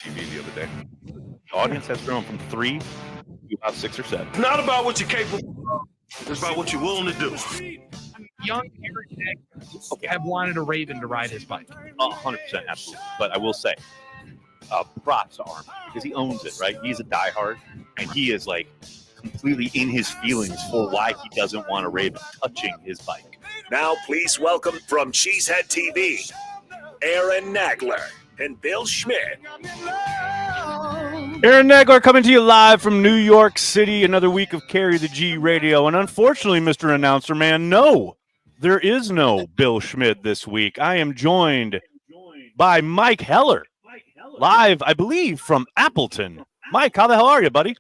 TV the other day. The audience has grown from 3 to about 6 or 7. It's not about what you're capable of. It's about what you're willing to do. Young Aaron Nagler have wanted a Raven to ride his bike. 100%, absolutely. But I will say, props to Arm because he owns it, right? He's a diehard, and he is like completely in his feelings for why he doesn't want a Raven touching his bike. Now, please welcome from Cheesehead TV, Aaron Nagler and Bill Schmidt. Aaron Nagler coming to you live from New York City. Another week of Carry the G Radio. And unfortunately, Mr. Announcer Man, no, there is no Bill Schmidt this week. I am joined by Mike Heller, live, I believe, from Appleton. Mike, how the hell are you, buddy?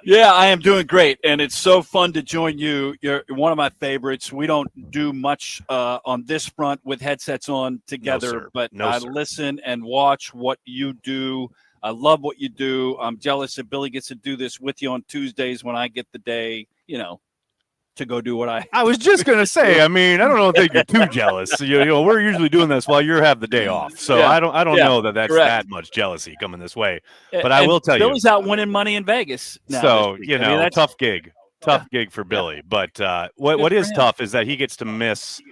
Yeah, I am doing great, and it's so fun to join you. You're one of my favorites. We don't do much on this front with headsets on together, but I listen and watch what you do. I love what you do. I'm jealous that Billy gets to do this with you on Tuesdays when I get the day, to go do what I was just going to say, I mean, I don't think you're too jealous. We're usually doing this while you have the day off. So yeah, I don't know that that's correct. That much jealousy coming this way. But I will tell you. Billy's out winning money in Vegas now. So, that's tough gig. Tough gig for Billy. But what is tough is that he gets to miss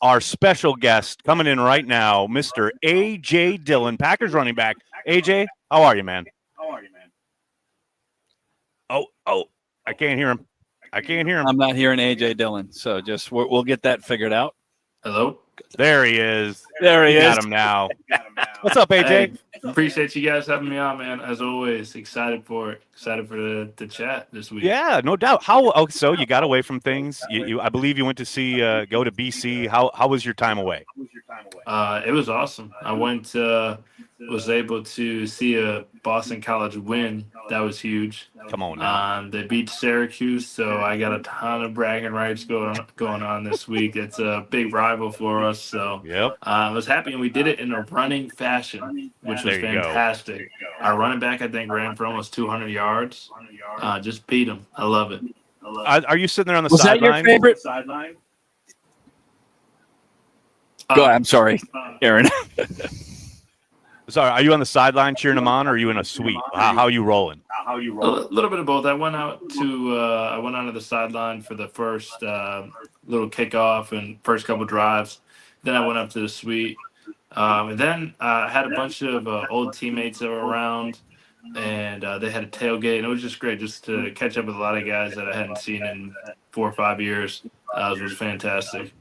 our special guest coming in right now, Mr. AJ Dillon, Packers running back. AJ, how are you, man? Oh, I can't hear him. I'm not hearing AJ Dillon, so just we'll get that figured out. Hello? There he is. Got him now. What's up, AJ? Hey, appreciate you guys having me on, man. As always, excited for the chat this week. Yeah, no doubt. So you got away from things. I believe you went to go to BC. How was your time away? It was awesome. I was able to see a Boston College win. That was huge. Come on now. They beat Syracuse, so I got a ton of bragging rights going on this week. It's a big rival for us, so yep. I was happy, and we did it in a running fashion, which was fantastic. Our running back, I think, ran for almost 200 yards. Just beat him. I love it. Are you sitting there on the sideline? Was that your favorite sideline? Go ahead. I'm sorry, Aaron. Sorry, are you on the sideline cheering him on, or are you in a suite? How are you rolling? A little bit of both. I went onto the sideline for the first little kickoff and first couple drives. Then I went up to the suite, and then I had a bunch of old teammates that were around, and they had a tailgate, and it was just great just to catch up with a lot of guys that I hadn't seen in 4 or 5 years. It was fantastic.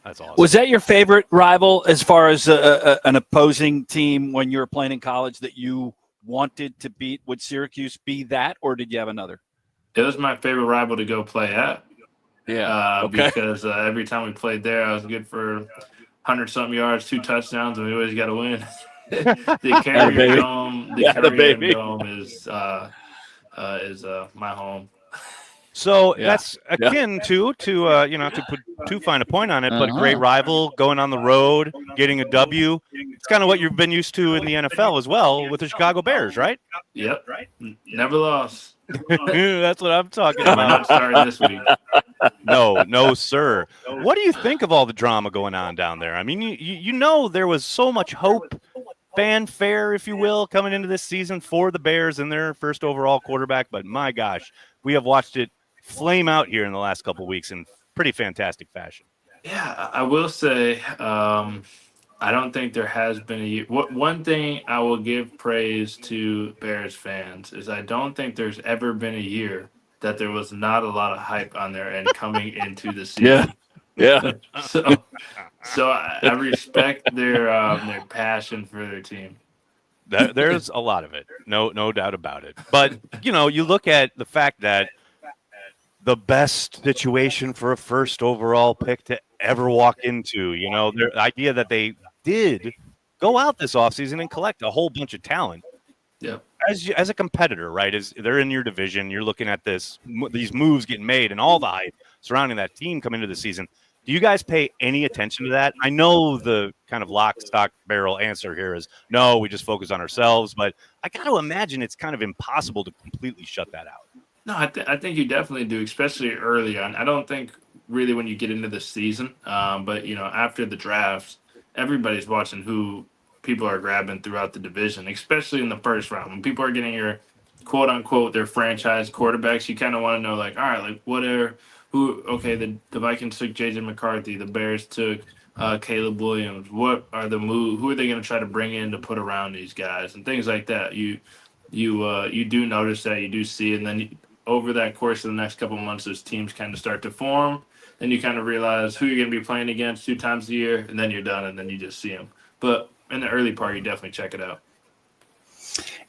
That's awesome. Was that your favorite rival as far as an opposing team when you were playing in college that you wanted to beat? Would Syracuse be that, or did you have another? It was my favorite rival to go play at. Yeah, okay. Because every time we played there, I was good for 100-something yards, 2 touchdowns, and we always got to win. The Carrier Dome is my home. So that's akin to put too fine a point on it, but a great rival going on the road, getting a W. It's kind of what you've been used to in the NFL as well with the Chicago Bears, right? Yep. Never lost. That's what I'm talking about. I'm starting this week. No, sir. What do you think of all the drama going on down there? I mean, there was so much hope, fanfare, if you will, coming into this season for the Bears and their first overall quarterback, but my gosh, we have watched it flame out here in the last couple of weeks in pretty fantastic fashion. Yeah, I will say I don't think there has been a year. One thing I will give praise to Bears fans is I don't think there's ever been a year that there was not a lot of hype on their end coming into the season. Yeah. So I respect their passion for their team. There's a lot of it, no doubt about it. But you look at the fact that the best situation for a first overall pick to ever walk into, the idea that they did go out this offseason and collect a whole bunch of talent. Yeah. As a competitor, right? As they're in your division, you're looking at these moves getting made and all the hype surrounding that team coming into the season. Do you guys pay any attention to that? I know the kind of lock, stock, barrel answer here is no, we just focus on ourselves. But I got to imagine it's kind of impossible to completely shut that out. No, I think you definitely do, especially early on. I don't think really when you get into the season, but after the drafts, everybody's watching who people are grabbing throughout the division, especially in the first round. When people are getting your quote unquote their franchise quarterbacks, you kind of want to know, like, all right, like the Vikings took JJ McCarthy, the Bears took Caleb Williams. What are the moves? Who are they going to try to bring in to put around these guys and things like that? You do notice that, you do see, and then over that course of the next couple of months, those teams kind of start to form. Then you kind of realize who you're going to be playing against 2 times a year, and then you're done, and then you just see them. But in the early part, you definitely check it out.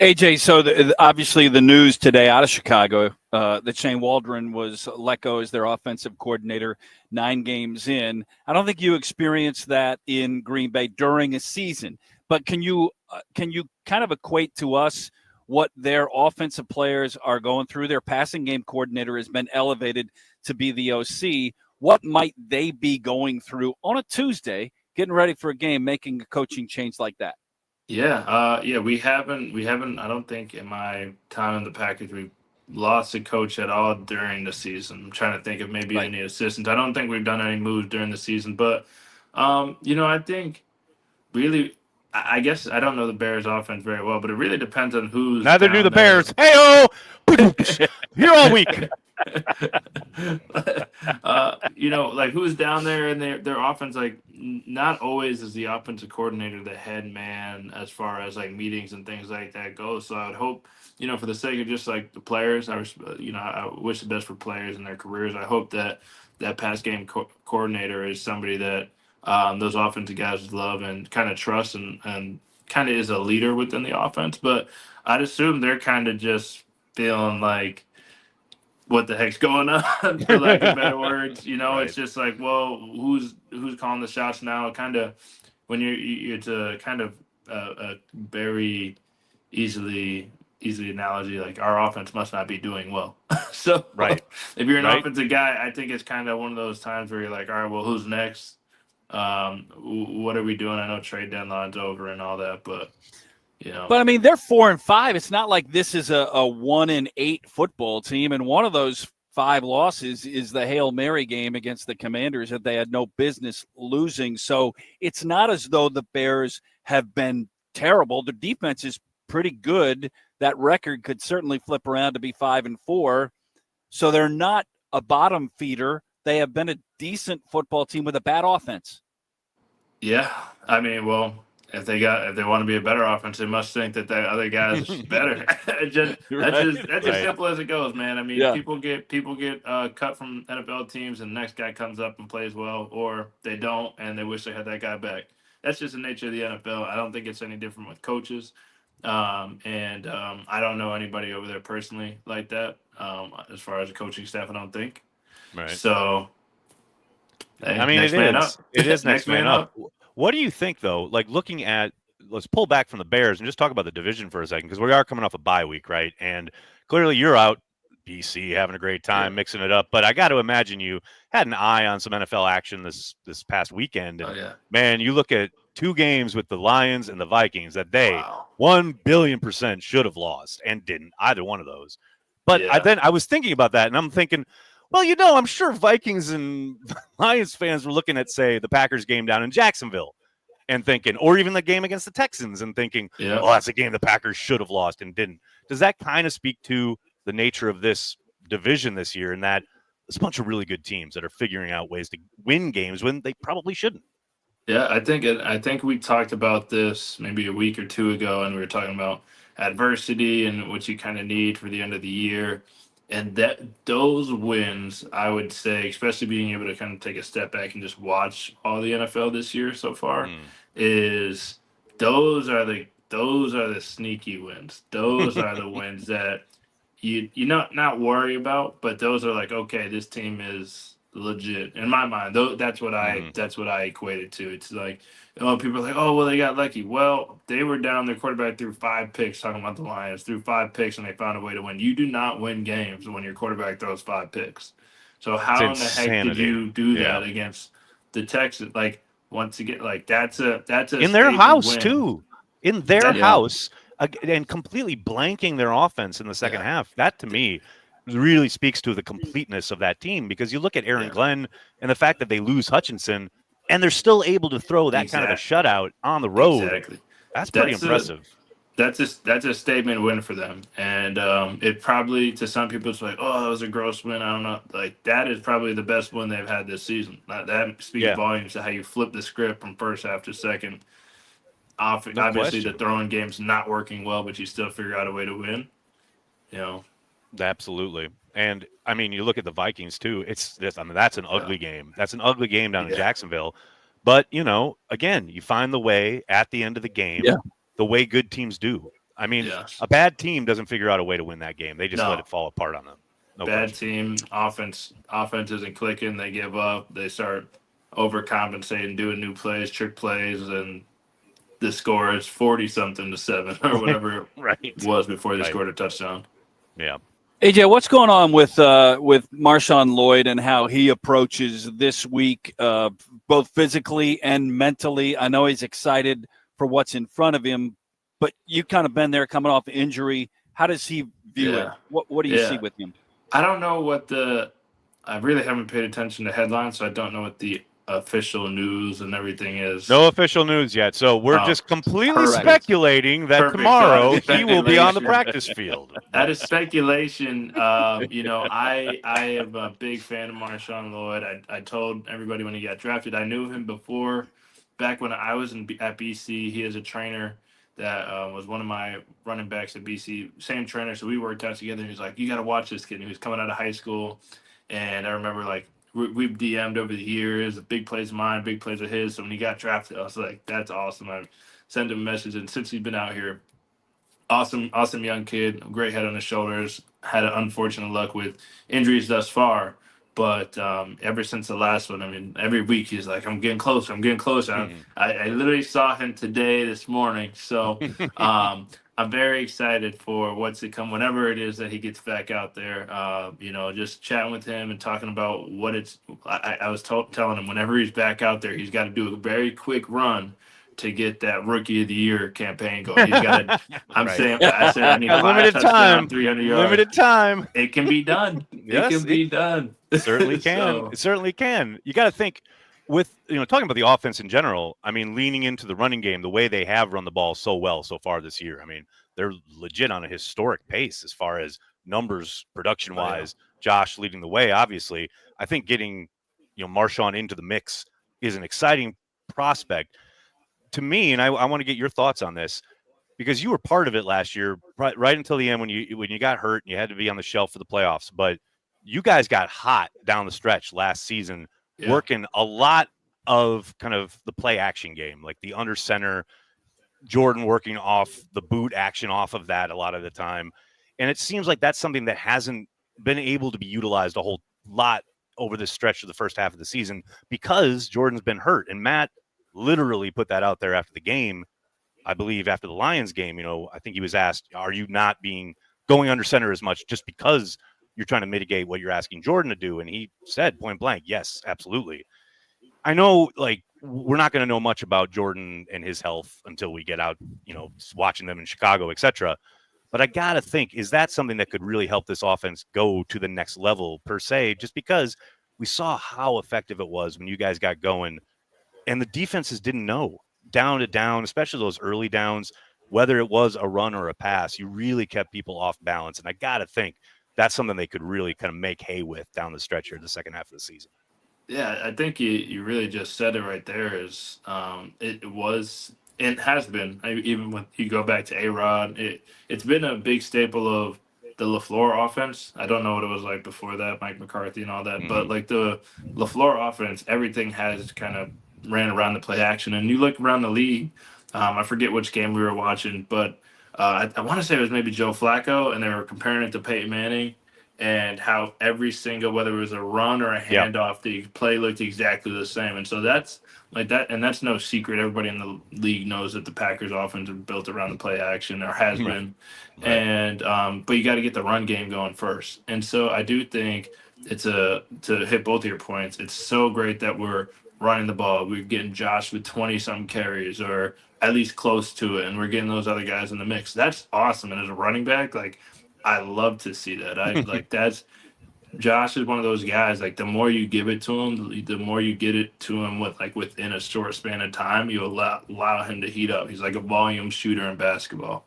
AJ, so obviously the news today out of Chicago that Shane Waldron was let go as their offensive coordinator 9 games in. I don't think you experienced that in Green Bay during a season, but can you kind of equate to us what their offensive players are going through? Their passing game coordinator has been elevated to be the OC. What might they be going through on a Tuesday, getting ready for a game, making a coaching change like that? Yeah, we haven't. I don't think in my time in the Packers we've lost a coach at all during the season. I'm trying to think of maybe any assistants. I don't think we've done any moves during the season, but I think really, I guess I don't know the Bears offense very well, but it really depends on who's. Neither do the Bears. Hey-oh! Here all week. Like who's down there and their offense, like not always is the offensive coordinator the head man as far as like meetings and things like that goes. So I would hope, for the sake of just like the players, I wish the best for players in their careers. I hope that pass game coordinator is somebody that those offensive guys love and kind of trust and kind of is a leader within the offense. But I'd assume they're kind of just feeling like, what the heck's going on, for lack of better words. Right. It's just like, well, who's calling the shots now? Kind of when it's a kind of a very easily analogy, like our offense must not be doing well. So right. If you're an offensive guy, I think it's kind of one of those times where you're like, all right, well, who's next? What are we doing? I know trade deadline's over and all that, but But I mean, they're 4-5. It's not like this is a 1-8 football team, and one of those 5 losses is the Hail Mary game against the Commanders that they had no business losing. So it's not as though the Bears have been terrible. Their defense is pretty good. That record could certainly flip around to be 5-4. So they're not a bottom feeder. They have been a decent football team with a bad offense. Yeah, I mean, well, if they want to be a better offense, they must think that the other guys are better. That's as simple as it goes, man. I mean, people get cut from NFL teams, and the next guy comes up and plays well, or they don't, and they wish they had that guy back. That's just the nature of the NFL. I don't think it's any different with coaches, and I don't know anybody over there personally like that. As far as the coaching staff, I don't think. Right. So, I mean, it is next man up. What do you think, though? Like looking at, let's pull back from the Bears and just talk about the division for a second, because we are coming off a bye week, right? And clearly you're out, BC, having a great time, mixing it up. But I got to imagine you had an eye on some NFL action this past weekend. And, man, you look at 2 games with the Lions and the Vikings that they 1,000,000,000% should have lost and didn't, either one of those. But I was thinking about that, and I'm thinking, well, I'm sure Vikings and Lions fans were looking at, say, the Packers game down in Jacksonville and thinking, or even the game against the Texans and thinking, oh, that's a game the Packers should have lost and didn't. Does that kind of speak to the nature of this division this year, in that there's a bunch of really good teams that are figuring out ways to win games when they probably shouldn't? Yeah, I think we talked about this maybe a week or 2 ago, and we were talking about adversity and what you kind of need for the end of the year. And those wins, I would say, especially being able to kind of take a step back and just watch all the NFL this year so far, is those are the sneaky wins. Those are the wins that you not worry about, but those are like, okay, this team is legit in my mind. That's what I equate it to. It's like, people are like, oh, well, they got lucky. Well, they were down. Their quarterback threw 5 picks. Talking about the Lions, threw 5 picks, and they found a way to win. You do not win games when your quarterback throws 5 picks. So how in the heck did you do that against the Texans? Like, once again, like that's a in their house win. Too, in their house, and completely blanking their offense in the second half. That to me really speaks to the completeness of that team, because you look at Aaron Glenn and the fact that they lose Hutchinson and they're still able to throw that kind of a shutout on the road. Exactly. That's pretty impressive. That's a statement win for them, and it probably to some people it's like, oh, that was a gross win. I don't know, like that is probably the best win they've had this season. That speaks volumes to how you flip the script from first half to second. Obviously, the throwing game's not working well, but you still figure out a way to win. You know, absolutely. And I mean, you look at the Vikings too. That's an ugly game. That's an ugly game down in Jacksonville. But again, you find the way at the end of the game. Yeah. The way good teams do. I mean, a bad team doesn't figure out a way to win that game. They just let it fall apart on them. Bad team, offense isn't clicking. They give up. They start overcompensating, doing new plays, trick plays, and the score is 40-something to 7 or whatever it was before they scored a touchdown. Yeah. AJ, what's going on with Marshawn Lloyd and how he approaches this week, both physically and mentally? I know he's excited for what's in front of him, but you've kind of been there coming off injury. How does he view it? What do you see with him? I don't know I really haven't paid attention to headlines, so I don't know what the official news and everything is. No official news yet, so we're just completely speculating that tomorrow he will be on the practice field. That is speculation. I am a big fan of Marshawn Lloyd. I told everybody when he got drafted, I knew him before. Back when I was at BC, he is a trainer that was one of my running backs at BC. Same trainer, so we worked out together. He was like, "You got to watch this kid." And he was coming out of high school, and I remember we've DM'd over the years. Big plays of mine, big plays of his. So when he got drafted, I was like, "That's awesome." I sent him a message, and since he's been out here, awesome young kid, great head on his shoulders. Had an unfortunate luck with injuries thus far. But ever since the last one, I mean, every week he's like, I'm getting closer. Mm-hmm. I literally saw him this morning. So I'm very excited for what's to come whenever it is that he gets back out there. Just chatting with him and talking about I was telling him whenever he's back out there, he's got to do a very quick run to get that Rookie of the Year campaign going. He's got to. I said I need a limited time, 300 yards. Limited time. It can be done. Yes, it can be done. It certainly can. It certainly can. You got to think with talking about the offense in general. I mean, leaning into the running game, the way they have run the ball so well so far this year. I mean, they're legit on a historic pace as far as numbers, production wise. Josh leading the way. Obviously, I think getting Marshawn into the mix is an exciting prospect. To me, and I want to get your thoughts on this because you were part of it last year, right until the end when you got hurt and you had to be on the shelf for the playoffs. But you guys got hot down the stretch last season, working a lot of kind of the play action game, like the under center, Jordan working off the boot action off of that a lot of the time. And it seems like that's something that hasn't been able to be utilized a whole lot over this stretch of the first half of the season because Jordan's been hurt. And Matt literally put that out there after the game. I believe after the Lions game, I think he was asked, are you not going under center as much just because you're trying to mitigate what you're asking Jordan to do? And he said point blank, yes, absolutely. I know we're not going to know much about Jordan and his health until we get out, watching them in Chicago, etc. But I got to think, is that something that could really help this offense go to the next level per se, just because we saw how effective it was when you guys got going. And the defenses didn't know down to down, especially those early downs, whether it was a run or a pass, you really kept people off balance. And I got to think that's something they could really kind of make hay with down the stretch here in the second half of the season. Yeah, I think you really just said it right there is it has been, even when you go back to A-Rod, it's been a big staple of the LaFleur offense. I don't know what it was like before that, Mike McCarthy and all that, but the LaFleur offense, everything has kind of ran around the play action. And you look around the league, I forget which game we were watching, but I want to say it was maybe Joe Flacco, and they were comparing it to Peyton Manning and how every single, whether it was a run or a handoff, the play looked exactly the same. And so that's like that, and that's no secret. Everybody in the league knows that the Packers offense is built around the play action or has been. Right. And but you got to get the run game going first. And so I do think to hit both of your points, it's so great that we're running the ball. We're getting Josh with 20-something carries or at least close to it, and we're getting those other guys in the mix. That's awesome. And as a running back, I love to see that. Josh is one of those guys, like the more you give it to him, the more you get it to him within a short span of time, you allow him to heat up. He's like a volume shooter in basketball.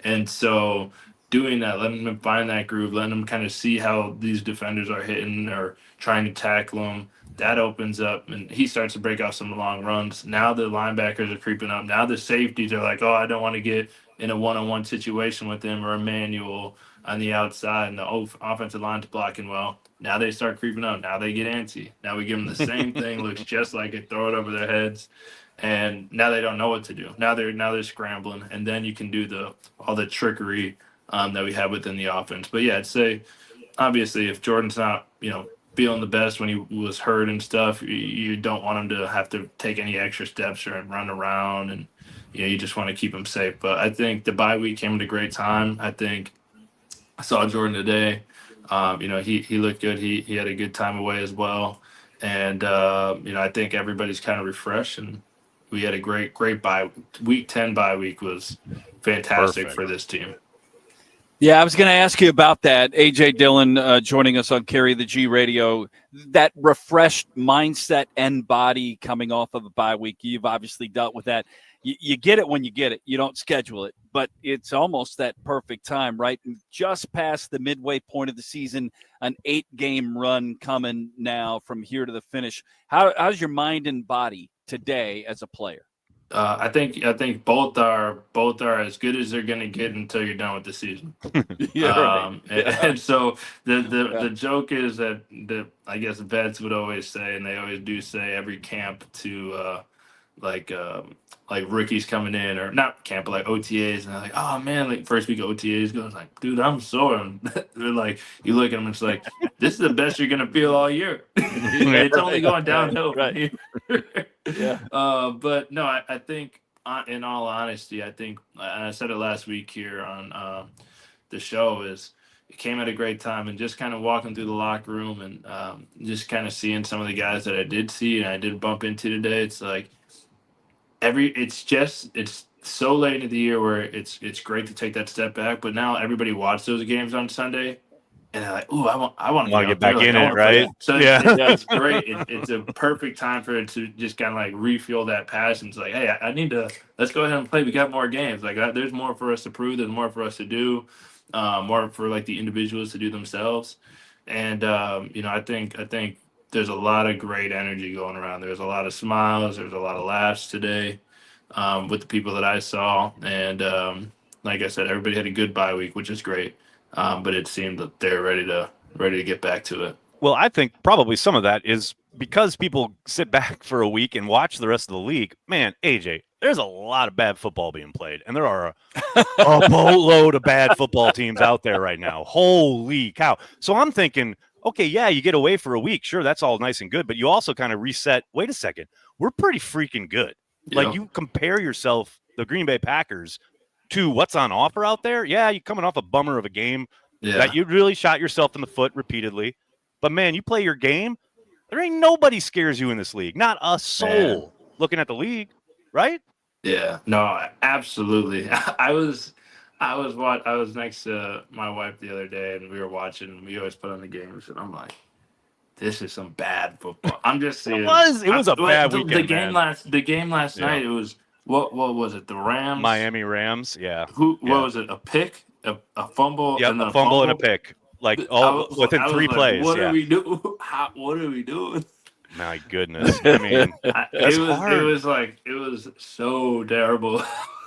And so doing that, letting him find that groove, letting him kind of see how these defenders are hitting or trying to tackle him, that opens up and he starts to break off some long runs. Now the linebackers are creeping up. Now the safeties are like, oh, I don't want to get in a one-on-one situation with him or a manual on the outside, and the offensive line's blocking well. Now they start creeping up. Now they get antsy. Now we give them the same thing, looks just like it, throw it over their heads, and now they don't know what to do. Now they're scrambling, and then you can do all the trickery that we have within the offense. But yeah, I'd say obviously if Jordan's not feeling the best when he was hurt and stuff, you don't want him to have to take any extra steps or run around, and you just want to keep him safe. But I think the bye week came at a great time. I think I saw Jordan today. He looked good. He had a good time away as well. And, I think everybody's kind of refreshed. And we had a great bye. Week 10 bye week was fantastic for this team. Yeah, I was going to ask you about that. AJ Dillon joining us on Carry the G Radio. That refreshed mindset and body coming off of a bye week. You've obviously dealt with that. You get it when you get it. You don't schedule it, but it's almost that perfect time, right? Just past the midway point of the season, an 8-game run coming now from here to the finish. How's your mind and body today as a player? I think both are as good as they're going to get until you're done with the season. And so the joke is that I guess vets would always say, and they always do say every camp to like rookies coming in, or not camp, but like OTAs, and they're like, oh man, like first week of OTAs goes like, dude, I'm sore. And they're like, you look at them, it's like, this is the best you're gonna feel all year. It's only going downhill. Right. Yeah. But no, I think in all honesty, I think, and I said it last week here on the show, is it came at a great time, and just kind of walking through the locker room and just kind of seeing some of the guys that I did see and I did bump into today. It's like it's so late in the year where it's great to take that step back, but now everybody watched those games on Sunday and they're like, ooh, I want to get back in it, right? So yeah, it's great. It's a perfect time for it to just kind of like refuel that passion. It's like, hey, I need to, let's go ahead and play. We got more games. Like there's more for us to prove. There's more for us to do, more for like the individuals to do themselves. And, I think there's a lot of great energy going around. There's a lot of smiles. There's a lot of laughs today with the people that I saw. And like I said, everybody had a good bye week, which is great. But it seemed that they're ready to get back to it. Well, I think probably some of that is because people sit back for a week and watch the rest of the league. Man, AJ, there's a lot of bad football being played, and there are a boatload of bad football teams out there right now. Holy cow. So I'm thinking, okay, yeah, you get away for a week. Sure, that's all nice and good, but you also kind of reset. Wait a second. We're pretty freaking good. Yeah. Like, you compare yourself, the Green Bay Packers, to what's on offer out there. Yeah, you're coming off a bummer of a game that you really shot yourself in the foot repeatedly. But, man, you play your game, there ain't nobody scares you in this league. Not a soul looking at the league, right? Yeah, no, absolutely. I was next to my wife the other day, and we were watching. We always put on the games, and I'm like, "This is some bad football." I'm just saying. It was a bad weekend. The game last night. It was what was it? The Rams, Miami Rams. Yeah. What was it? A pick, a fumble, and a fumble and a pick. Like within 3 plays. What are we doing? What are we doing? My goodness. I mean, it was so terrible.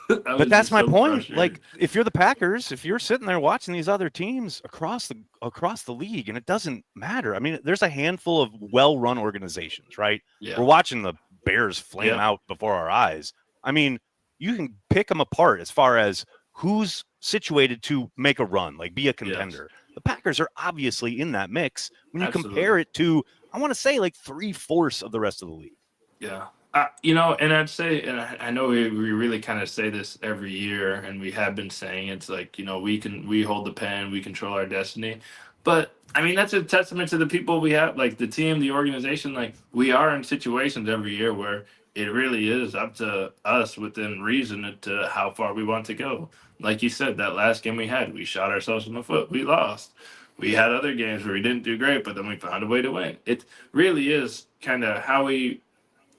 But that's my point. Like, if you're the Packers, if you're sitting there watching these other teams across the league, and it doesn't matter. I mean, there's a handful of well-run organizations, right? Yeah. We're watching the Bears flame out before our eyes. I mean, you can pick them apart as far as who's situated to make a run, like be a contender. Yes. The Packers are obviously in that mix when you compare it to, I want to say, like 3/4 of the rest of the league. Yeah. And I'd say, and I know we really kind of say this every year, and we have been saying it's like, we hold the pen, we control our destiny. But I mean, that's a testament to the people we have, like the team, the organization. Like, we are in situations every year where it really is up to us within reason to how far we want to go. Like you said, that last game we had, we shot ourselves in the foot. We lost. we had other games where we didn't do great, but then we found a way to win. It really is kind of how we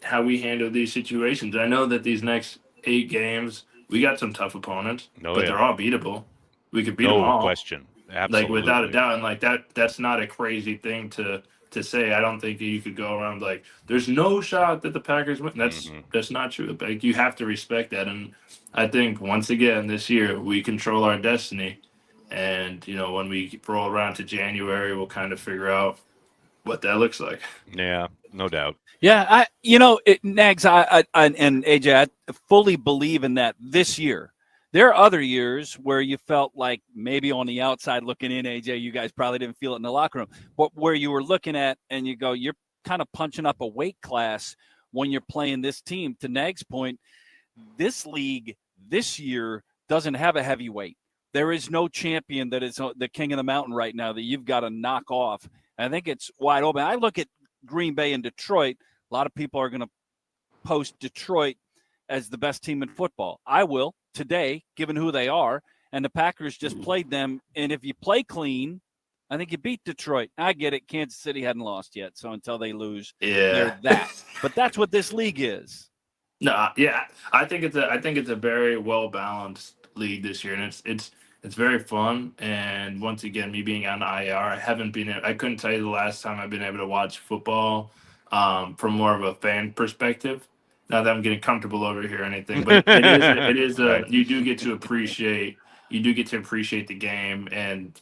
handle these situations. I know that these next 8 games, we got some tough opponents, but they're all beatable. We could beat them all. No question. Absolutely. Like, without a doubt. And, like, that's not a crazy thing to say. I don't think you could go around like, there's no shot that the Packers win. That's not true. Like, you have to respect that. And I think, once again, this year, we control our destiny. And, when we roll around to January, we'll kind of figure out what that looks like. Yeah, no doubt. Yeah, Nags, I and AJ, I fully believe in that this year. There are other years where you felt like maybe on the outside looking in, AJ, you guys probably didn't feel it in the locker room, but where you were looking at and you go, you're kind of punching up a weight class when you're playing this team. To Nag's point, this league this year doesn't have a heavyweight. There is no champion that is the king of the mountain right now that you've got to knock off. I think it's wide open. I look at Green Bay and Detroit. A lot of people are going to post Detroit as the best team in football. I will today, given who they are, and the Packers just played them. And if you play clean, I think you beat Detroit. I get it. Kansas City hadn't lost yet, so until they lose, they're that. But that's what this league is. No, yeah, I think it's a very well balanced league this year, and it's very fun. And once again, me being on IR, I couldn't tell you the last time I've been able to watch football from more of a fan perspective. Not that I'm getting comfortable over here or anything, but it is you do get to appreciate the game and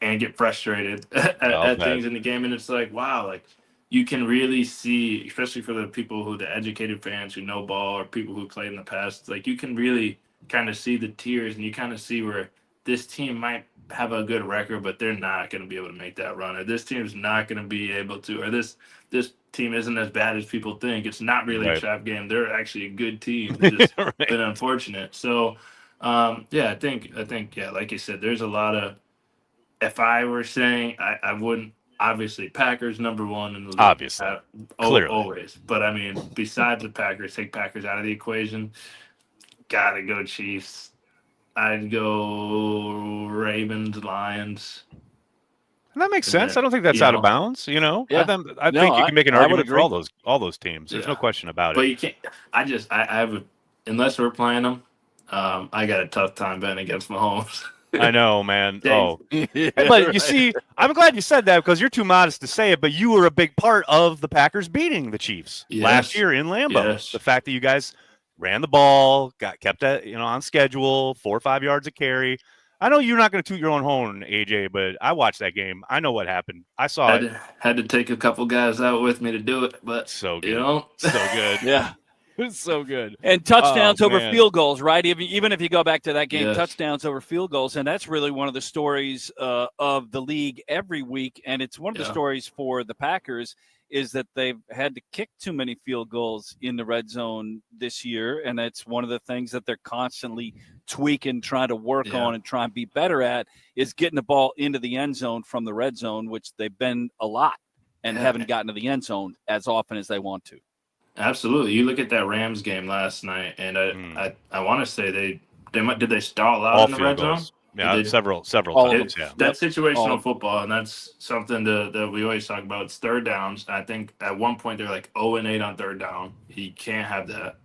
get frustrated at things in the game. And it's like, wow, like you can really see, especially for the people the educated fans who know ball or people who played in the past, like you can really kind of see the tiers, and you kind of see where this team might have a good record, but they're not going to be able to make that run, or this team's not going to be able to, or this team isn't as bad as people think. It's not really a trap game. They're actually a good team. They're just been unfortunate. So, I think, like you said, there's a lot of, if I were saying, I wouldn't, obviously, Packers number one in the league. Obviously. Clearly. Always. But, I mean, besides the Packers, take Packers out of the equation, got to go Chiefs. I'd go Ravens, Lions. And that makes sense. I don't think that's out of bounds. I think you can make an argument for all those teams. There's no question about it. But you can't. I have unless we're playing them. I got a tough time betting against Mahomes. I know, man. But you see, I'm glad you said that because you're too modest to say it. But you were a big part of the Packers beating the Chiefs last year in Lambeau. Yes. The fact that you guys ran the ball, kept that on schedule, 4 or 5 yards a carry. I know you're not going to toot your own horn, AJ, but I watched that game. I know what happened. I saw it. Had to take a couple guys out with me to do it, but so good, so good. Yeah, it's so good. And touchdowns over field goals, right? Even if you go back to that game, Yes. touchdowns over field goals, and that's really one of the stories of the league every week. And it's one of the stories for the Packers is that they've had to kick too many field goals in the red zone this year. And it's one of the things that they're constantly tweaking, trying to work on and trying to be better at is getting the ball into the end zone from the red zone, which they've been a lot and haven't gotten to the end zone as often as they want to. Absolutely. You look at that Rams game last night, and I want to say did they stall out in the red zone? Yeah, several times. That's situational football, and that's something that we always talk about. It's third downs. I think at one point they're like 0-8 on third down. You can't have that.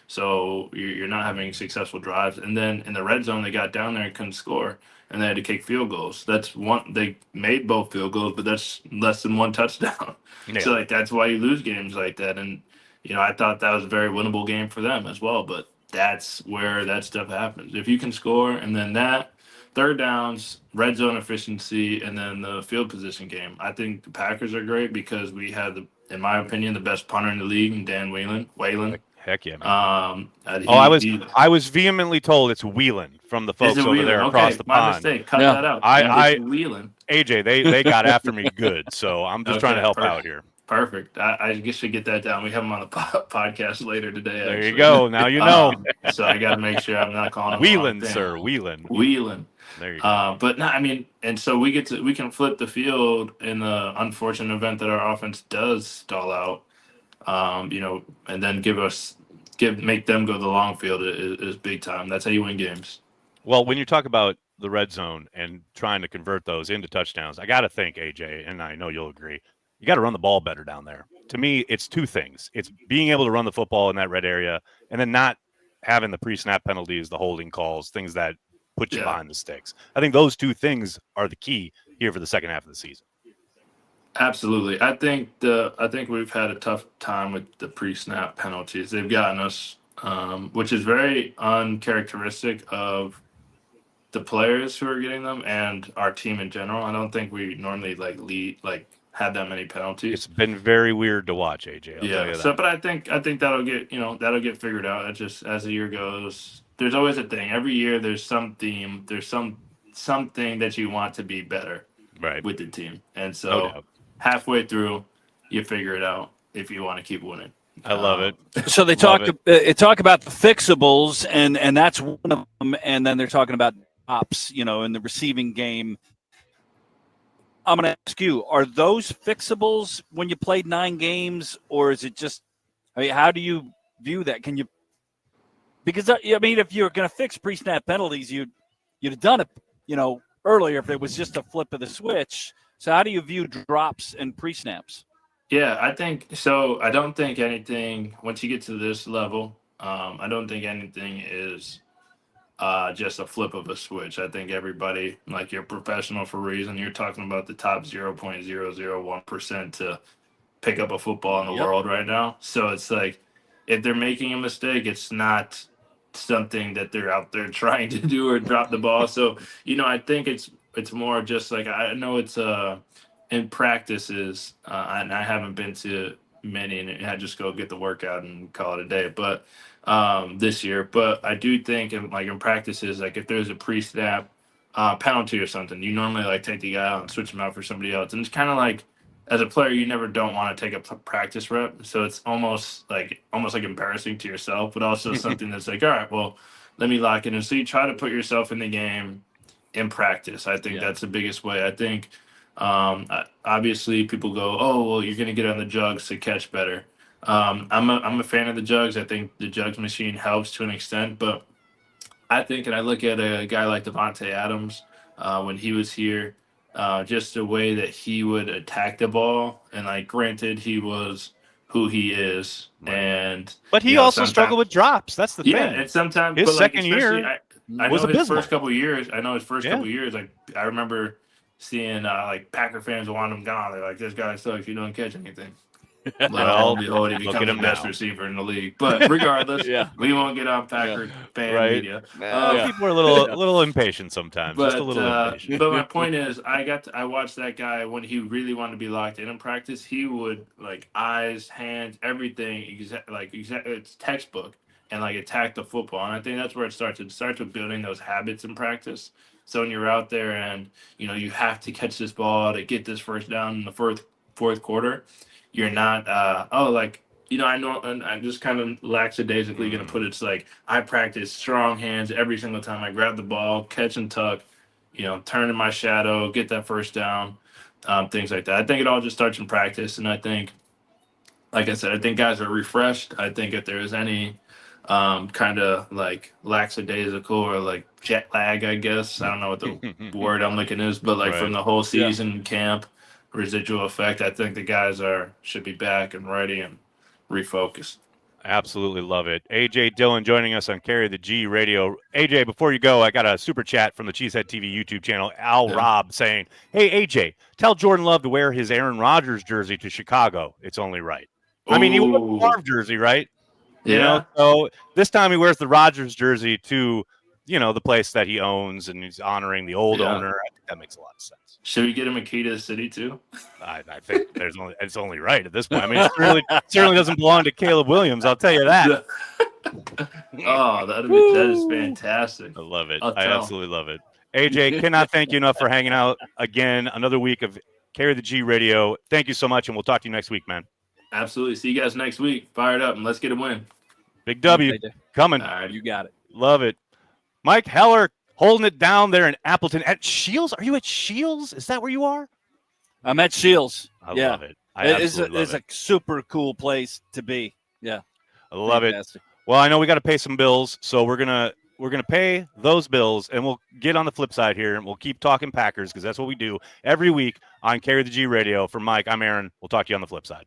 So you're not having successful drives. And then in the red zone, they got down there and couldn't score, and they had to kick field goals. That's one. They made both field goals, but that's less than one touchdown. Yeah. So that's why you lose games like that. And I thought that was a very winnable game for them as well. But that's where that stuff happens. If you can score, and then that. Third downs, red zone efficiency, and then the field position game. I think the Packers are great because we have, in my opinion, the best punter in the league, Dan Whalen. Heck yeah, man. I was vehemently told it's Whelan from the folks over there across the pond. My mistake. Cut that out. It's Whelan. AJ, they got after me good, so I'm just trying to help out here. Perfect. I guess we should get that down. We have him on the podcast later today. There you go. Now you know. So I got to make sure I'm not calling him Whelan, sir. Whelan. There you go. But no, and so we can flip the field in the unfortunate event that our offense does stall out. And then make them go the long field is big time. That's how you win games. Well, when you talk about the red zone and trying to convert those into touchdowns, I got to think, AJ, and I know you'll agree, you got to run the ball better down there. To me, it's two things. It's being able to run the football in that red area and then not having the pre-snap penalties, the holding calls, things that put you behind the sticks. I think those two things are the key here for the second half of the season. Absolutely. I think we've had a tough time with the pre-snap penalties. They've gotten us, which is very uncharacteristic of the players who are getting them and our team in general. I don't think we normally have that many penalties. It's been very weird to watch, AJ. I'll tell you that. So, but I think that'll get figured out. It just, as the year goes, there's always a thing. Every year there's some theme. There's something that you want to be better with the team, and so halfway through, you figure it out if you want to keep winning. I love it. So they talk about the fixables, and that's one of them. And then they're talking about ops, in the receiving game. I'm going to ask you: are those fixables when you played 9 games, or is it just? I mean, how do you view that? Can you? Because if you're going to fix pre-snap penalties, you'd have done it, earlier if it was just a flip of the switch. So how do you view drops and pre-snaps? Yeah, I think so. I don't think anything, once you get to this level, I don't think anything is just a flip of a switch. I think everybody, like, you're professional for a reason. You're talking about the top 0.001% to pick up a football in the world right now. So it's like, if they're making a mistake, it's not something that they're out there trying to do or drop the ball. So, I think it's more just like, I know it's in practices, and I haven't been to many, and I just go get the workout and call it a day. But this year, but I do think in practices, like if there's a pre-snap penalty or something, you normally take the guy out and switch him out for somebody else. And it's kind of like, as a player, you never don't want to take a practice rep. So it's almost like embarrassing to yourself, but also something that's like, all right, well, let me lock it in. So you try to put yourself in the game in practice. I think that's the biggest way. I think obviously people go, oh, well, you're going to get on the jugs to catch better. I'm a fan of the jugs. I think the jugs machine helps to an extent, but I think, and I look at a guy like Devontae Adams when he was here, just the way that he would attack the ball, and granted, he was who he is, but he also struggled with drops. That's the thing. Yeah, and sometimes his second year I was know his abysmal. first couple years. Couple years. I remember seeing Packer fans want him gone. They're like, "This guy sucks. You don't catch anything." Well, he becomes the best receiver in the league. But regardless, we won't get on Packer fan media. People are a little impatient sometimes. But, just a little impatient. But my point is, I watched that guy when he really wanted to be locked in practice. He would eyes, hands, everything, it's textbook, and attack the football. And I think that's where it starts. It starts with building those habits in practice. So when you're out there and you have to catch this ball to get this first down in the fourth quarter. You're not, I know, and I'm just kind of lackadaisically going to put it. It's like I practice strong hands every single time I grab the ball, catch and tuck, turn in my shadow, get that first down, things like that. I think it all just starts in practice. And I think, like I said, I think guys are refreshed. I think if there is any kind of lackadaisical or jet lag, I guess, I don't know what the word I'm looking is, but from the whole season camp, residual effect, I think the guys should be back and ready and refocused. Absolutely love it. AJ Dillon joining us on Carry the G Radio. AJ, before you go, I got a super chat from the Cheesehead TV YouTube channel. Rob saying, "Hey AJ, tell Jordan Love to wear his Aaron Rodgers jersey to Chicago. It's only right." Ooh. I mean, he wore the Favre jersey, right? Yeah. So this time he wears the Rodgers jersey to the place that he owns, and he's honoring the old owner. I think that makes a lot of sense. Should we get him a key to the city too? I think it's only right at this point. I mean, it certainly doesn't belong to Caleb Williams. I'll tell you that. Oh, that is fantastic. I love it. I absolutely love it. AJ, cannot thank you enough for hanging out again. Another week of Carry the G Radio. Thank you so much, and we'll talk to you next week, man. Absolutely. See you guys next week. Fire it up, and let's get a win. Big W coming. All right, you got it. Love it. Mike Heller holding it down there in Appleton at Scheels. Are you at Scheels? Is that where you are? I'm at Scheels. I love it. It's a super cool place to be. Yeah. I love it. Well, I know we got to pay some bills, so we're we're going to pay those bills, and we'll get on the flip side here, and we'll keep talking Packers because that's what we do every week on Carry the G Radio. For Mike, I'm Aaron. We'll talk to you on the flip side.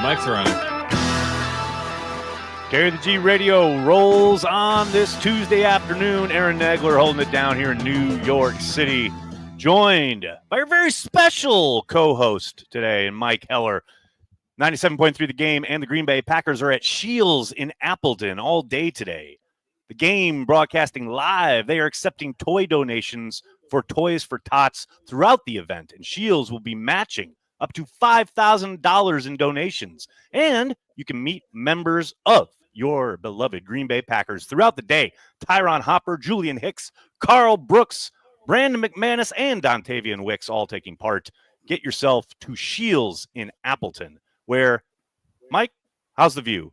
Mics are on. Carry the G Radio rolls on this Tuesday afternoon. Aaron Nagler holding it down here in New York City, joined by our very special co-host today, Mike Heller. 97.3 The Game and the Green Bay Packers are at Scheels in Appleton all day today. The Game broadcasting live. They are accepting toy donations for Toys for Tots throughout the event, and Scheels will be matching up to $5,000 in donations. And you can meet members of your beloved Green Bay Packers throughout the day. Tyron Hopper, Julian Hicks, Carl Brooks, Brandon McManus, and Dontavian Wicks all taking part. Get yourself to Scheels in Appleton, where, Mike, how's the view?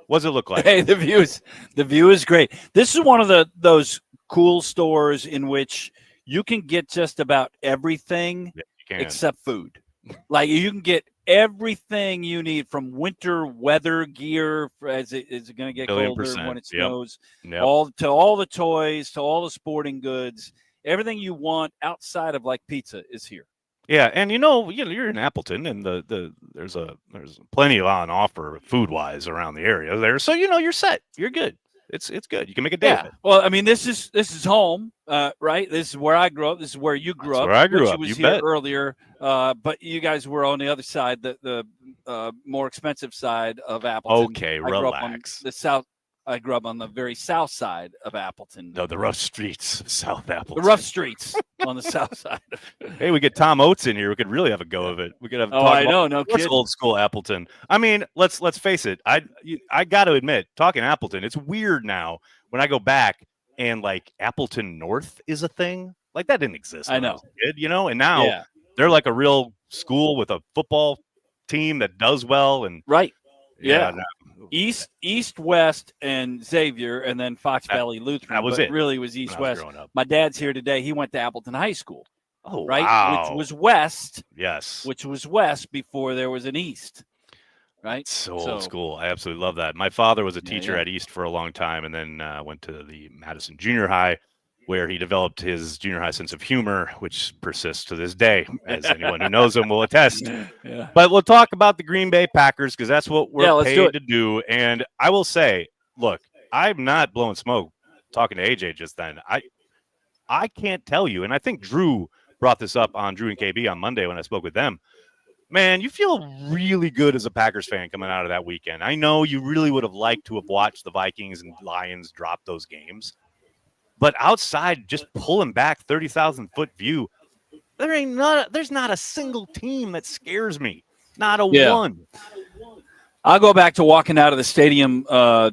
What does it look like? Hey, the view is great. This is one of those cool stores in which you can get just about everything except food. Like you can get everything you need from winter weather gear as it's going to get colder when it snows, all the toys, to all the sporting goods. Everything you want outside of like pizza is here. Yeah, and you're in Appleton, and there's plenty on offer food wise around the area there. So you're set. You're good. It's good. You can make a day of it. Well, I mean, this is home, right? This is where I grew up. This is where you grew up. Where I grew up. You was you here bet. earlier, but you guys were on the other side, the more expensive side of Appleton. Okay, I grew relax. up on the south. I grew up on the very south side of Appleton. No, the rough streets, South Appleton. The rough streets on the south side. Hey, we get Tom Oates in here. We could really have a go of it. We could have. No What's kidding. old school Appleton? I mean, let's face it. I got to admit, talking Appleton, it's weird now when I go back and like Appleton North is a thing. Like that didn't exist. I know. Was a kid, and now they're like a real school with a football team that does well and right. Yeah. No. East, West, and Xavier, and then Fox Valley Lutheran. That was but it. Really was East West. My dad's here today. He went to Appleton High School. Oh, right, wow. which was West. Yes, which was West before there was an East. Right, so old school. I absolutely love that. My father was a teacher at East for a long time, and then went to the Madison Junior High, where he developed his junior high sense of humor, which persists to this day, as anyone who knows him will attest. Yeah. But we'll talk about the Green Bay Packers because that's what we're paid to do. do. And I will say, look, I'm not blowing smoke talking to AJ just then. I can't tell you, and I think Drew brought this up on Drew and KB on Monday when I spoke with them. Man, you feel really good as a Packers fan coming out of that weekend. I know you really would have liked to have watched the Vikings and Lions drop those games. But outside, just pulling back 30,000 foot view, there's not a single team that scares me. Not a one. I'll go back to walking out of the stadium, a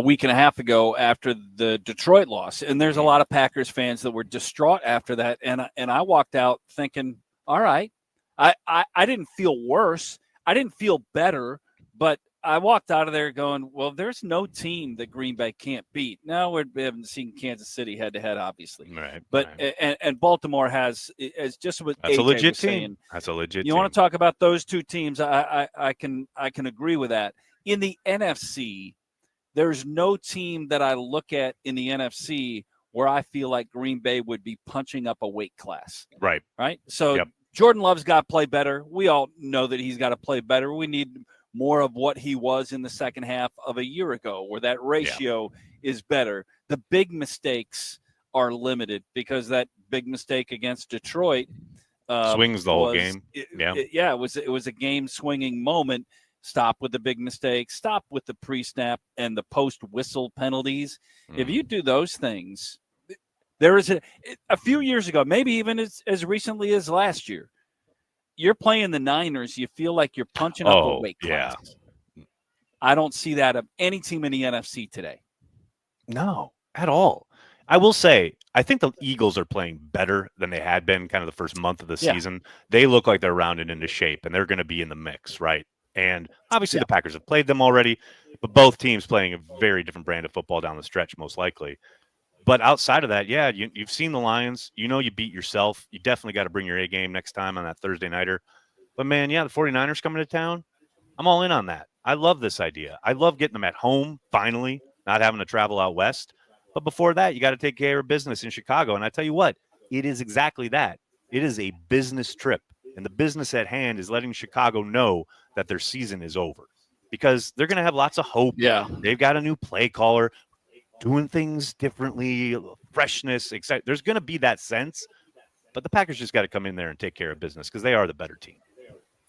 week and a half ago after the Detroit loss, and there's a lot of Packers fans that were distraught after that. And I walked out thinking, all right, I didn't feel worse, I didn't feel better, but I walked out of there going, well, there's no team that Green Bay can't beat. Now we haven't seen Kansas City head to head, obviously, right? But and Baltimore has just what that's AJ a legit was team. saying. That's a legit. You team. want to talk about those two teams? I can agree with that. In the NFC, there's no team that I look at in the NFC where I feel like Green Bay would be punching up a weight class. Right. So Jordan Love's got to play better. We all know that he's got to play better. We need more of what he was in the second half of a year ago, where that ratio is better. The big mistakes are limited because that big mistake against Detroit swings the whole game. It was a game swinging moment. Stop with the big mistakes. Stop with the pre-snap and the post-whistle penalties. If you do those things, there is a few years ago, maybe even as recently as last year, you're playing the Niners, you feel like you're punching up a weight class. I don't see that of any team in the NFC today. No, at all. I will say, I think the Eagles are playing better than they had been kind of the first month of the season. They look like they're rounded into shape, and they're going to be in the mix, right? And obviously the Packers have played them already, but both teams playing a very different brand of football down the stretch, most likely. But outside of that, you've seen the Lions. You beat yourself. You definitely got to bring your A game next time on that Thursday nighter. But, man, the 49ers coming to town, I'm all in on that. I love this idea. I love getting them at home, finally, not having to travel out west. But before that, you got to take care of business in Chicago. And I tell you what, it is exactly that. It is a business trip. And the business at hand is letting Chicago know that their season is over because they're going to have lots of hope. Yeah. They've got a new play caller doing things differently, freshness, etc. There's going to be that sense, but the Packers just got to come in there and take care of business because they are the better team.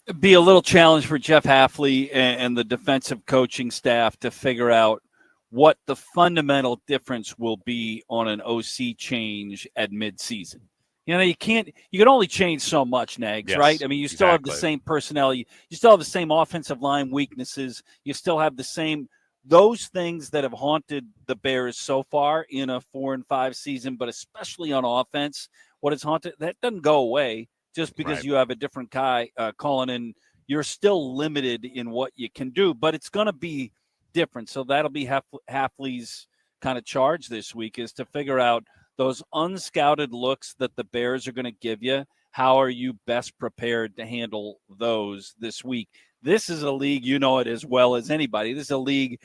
It'd be a little challenge for Jeff Hafley and the defensive coaching staff to figure out what the fundamental difference will be on an OC change at midseason. You can only change so much, Nags, yes, right? I mean, you still have the same personnel. You still have the same offensive line weaknesses. You still have the same those things that have haunted the Bears so far in a 4-5 season, but especially on offense, what has haunted that doesn't go away just because you have a different guy calling in. You're still limited in what you can do, but it's going to be different. So that'll be Hafley's kind of charge this week is to figure out those unscouted looks that the Bears are going to give you. How are you best prepared to handle those this week? This is a league, you know it as well as anybody. This is a league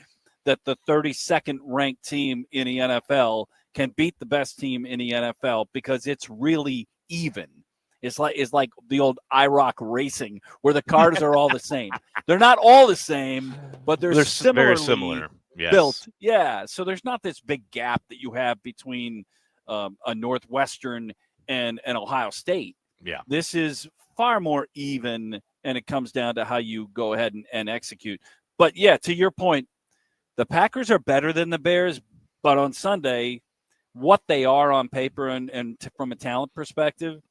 that the 32nd ranked team in the NFL can beat the best team in the NFL because it's really even. It's like the old IROC racing where the cars are all the same. They're not all the same, but they're very similar. Yes. Built. Yeah. So there's not this big gap that you have between a Northwestern and an Ohio State. Yeah. This is far more even, and it comes down to how you go ahead and execute. But, yeah, to your point, the Packers are better than the Bears, but on Sunday, what they are on paper and from a talent perspective,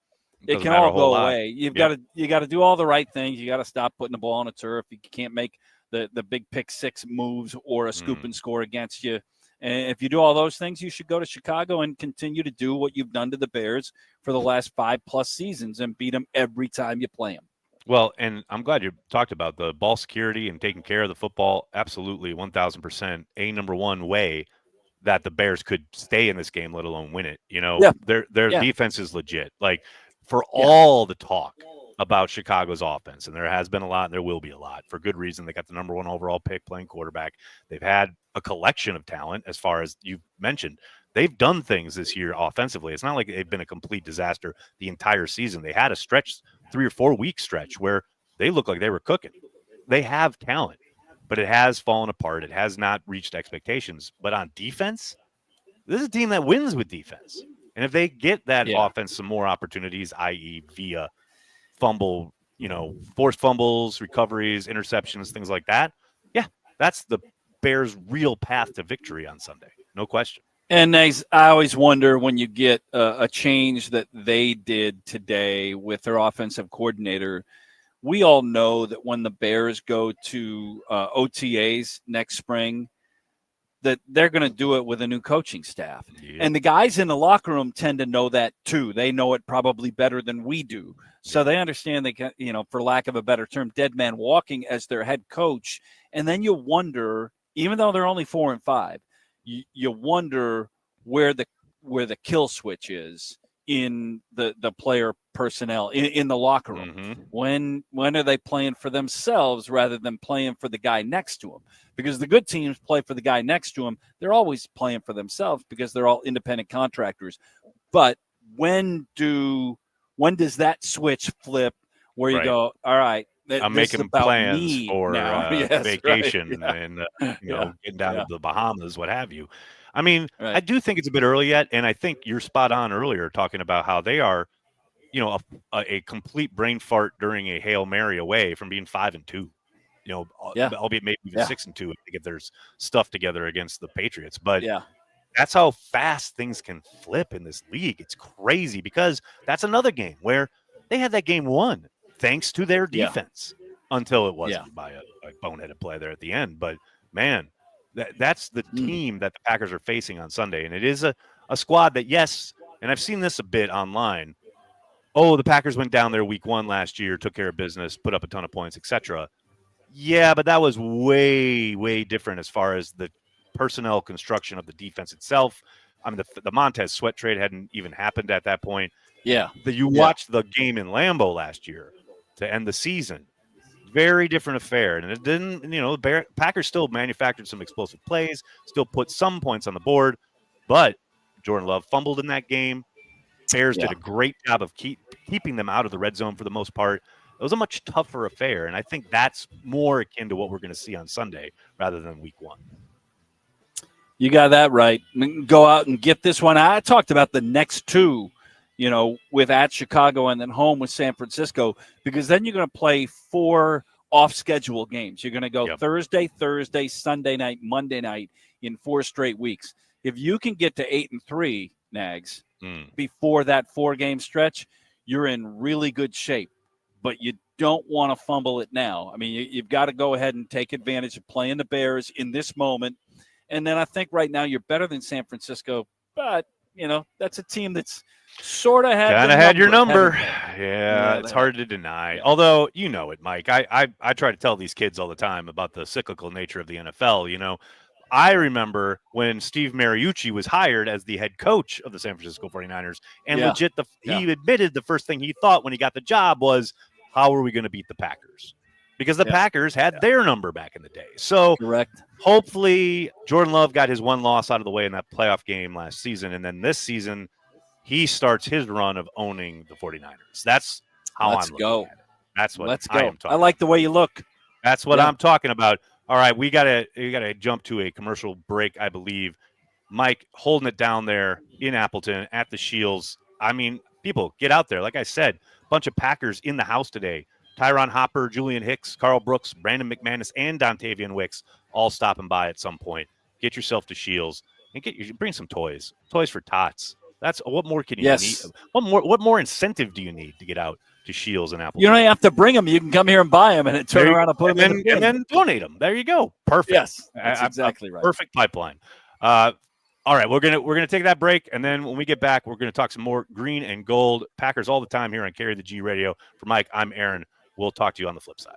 it can all go away. You got to do all the right things. You got to stop putting the ball on the turf. You can't make the big pick six moves or a scoop and score against you. And if you do all those things, you should go to Chicago and continue to do what you've done to the Bears for the last 5+ seasons and beat them every time you play them. Well, and I'm glad you talked about the ball security and taking care of the football. Absolutely, 1,000%. A number one way that the Bears could stay in this game, let alone win it. Their defense is legit. Like, for all the talk about Chicago's offense, and there has been a lot, and there will be a lot, for good reason. They got the number one overall pick playing quarterback. They've had a collection of talent, as far as you mentioned. They've done things this year offensively. It's not like they've been a complete disaster the entire season. They had a stretch, 3 or 4 week stretch, where they looked like they were cooking. They have talent, but it has fallen apart. It has not reached expectations. But on defense, this is a team that wins with defense. And if they get that offense some more opportunities, i.e. via fumble, forced fumbles, recoveries, interceptions, things like that, that's the Bears' real path to victory on Sunday. No question. And I always wonder when you get a change that they did today with their offensive coordinator. We all know that when the Bears go to OTAs next spring, that they're going to do it with a new coaching staff. Yeah. And the guys in the locker room tend to know that too. They know it probably better than we do. So they understand they can, for lack of a better term, dead man walking as their head coach. And then you wonder, even though they're only 4-5, you wonder where the kill switch is in the player personnel in the locker room. Mm-hmm. When are they playing for themselves rather than playing for the guy next to them? Because the good teams play for the guy next to them. They're always playing for themselves because they're all independent contractors. But when does that switch flip where you go, all right, I'm making plans for vacation and getting down to the Bahamas, what have you. I mean, I do think it's a bit early yet, and I think you're spot on earlier talking about how they are, a complete brain fart during a Hail Mary away from being 5-2. Albeit maybe even 6-2 if they get their stuff together against the Patriots. But that's how fast things can flip in this league. It's crazy because that's another game where they had that game won thanks to their defense until it wasn't by a boneheaded play there at the end. But, man, that's the team that the Packers are facing on Sunday. And it is a squad that, and I've seen this a bit online. Oh, the Packers went down there week 1 last year, took care of business, put up a ton of points, etc. Yeah, but that was way, way different as far as the personnel construction of the defense itself. I mean, the Montez Sweat trade hadn't even happened at that point. Yeah. You watched the game in Lambeau last year to end the season. Very different affair. And it didn't, Packers still manufactured some explosive plays, still put some points on the board, But Jordan Love fumbled in that game. Bears did a great job of keeping them out of the red zone for the most part. It was a much tougher affair, and I think that's more akin to what we're going to see on Sunday rather than week 1. You got that right. Go out and get this one. I talked about the next 2, with at Chicago and then home with San Francisco, because then you're going to play 4 off-schedule games. You're going to go Thursday, Sunday night, Monday night in 4 straight weeks. If you can get to 8-3, Nags, before that 4-game stretch, you're in really good shape. But you don't want to fumble it now. I mean, you've got to go ahead and take advantage of playing the Bears in this moment. And then I think right now you're better than San Francisco, but, that's a team that's sort of had your number. Yeah, it's hard to deny. Although, you know it, Mike. I try to tell these kids all the time about the cyclical nature of the NFL. I remember when Steve Mariucci was hired as the head coach of the San Francisco 49ers, and he admitted the first thing he thought when he got the job was, how are we going to beat the Packers? Because the Packers had their number back in the day. So hopefully Jordan Love got his one loss out of the way in that playoff game last season, and then this season he starts his run of owning the 49ers. That's how I'm looking at it. That's what I am talking about. I like the way you look. That's what I'm talking about. All right, we gotta jump to a commercial break, I believe. Mike holding it down there in Appleton at the Scheels. I mean, people, get out there. Like I said, a bunch of Packers in the house today. Tyron Hopper, Julian Hicks, Carl Brooks, Brandon McManus, and Dontavian Wicks all stopping by at some point. Get yourself to Scheels and bring some toys for tots. That's what more can you need? What more incentive do you need to get out to Scheels and Appleton? You don't have to bring them. You can come here and buy them and turn around and put them in and then donate them. There you go. Perfect. Yes, that's exactly right. Perfect pipeline. All right, we're gonna take that break, and then when we get back, we're gonna talk some more green and gold Packers all the time here on Carry the G Radio. For Mike, I'm Aaron. We'll talk to you on the flip side.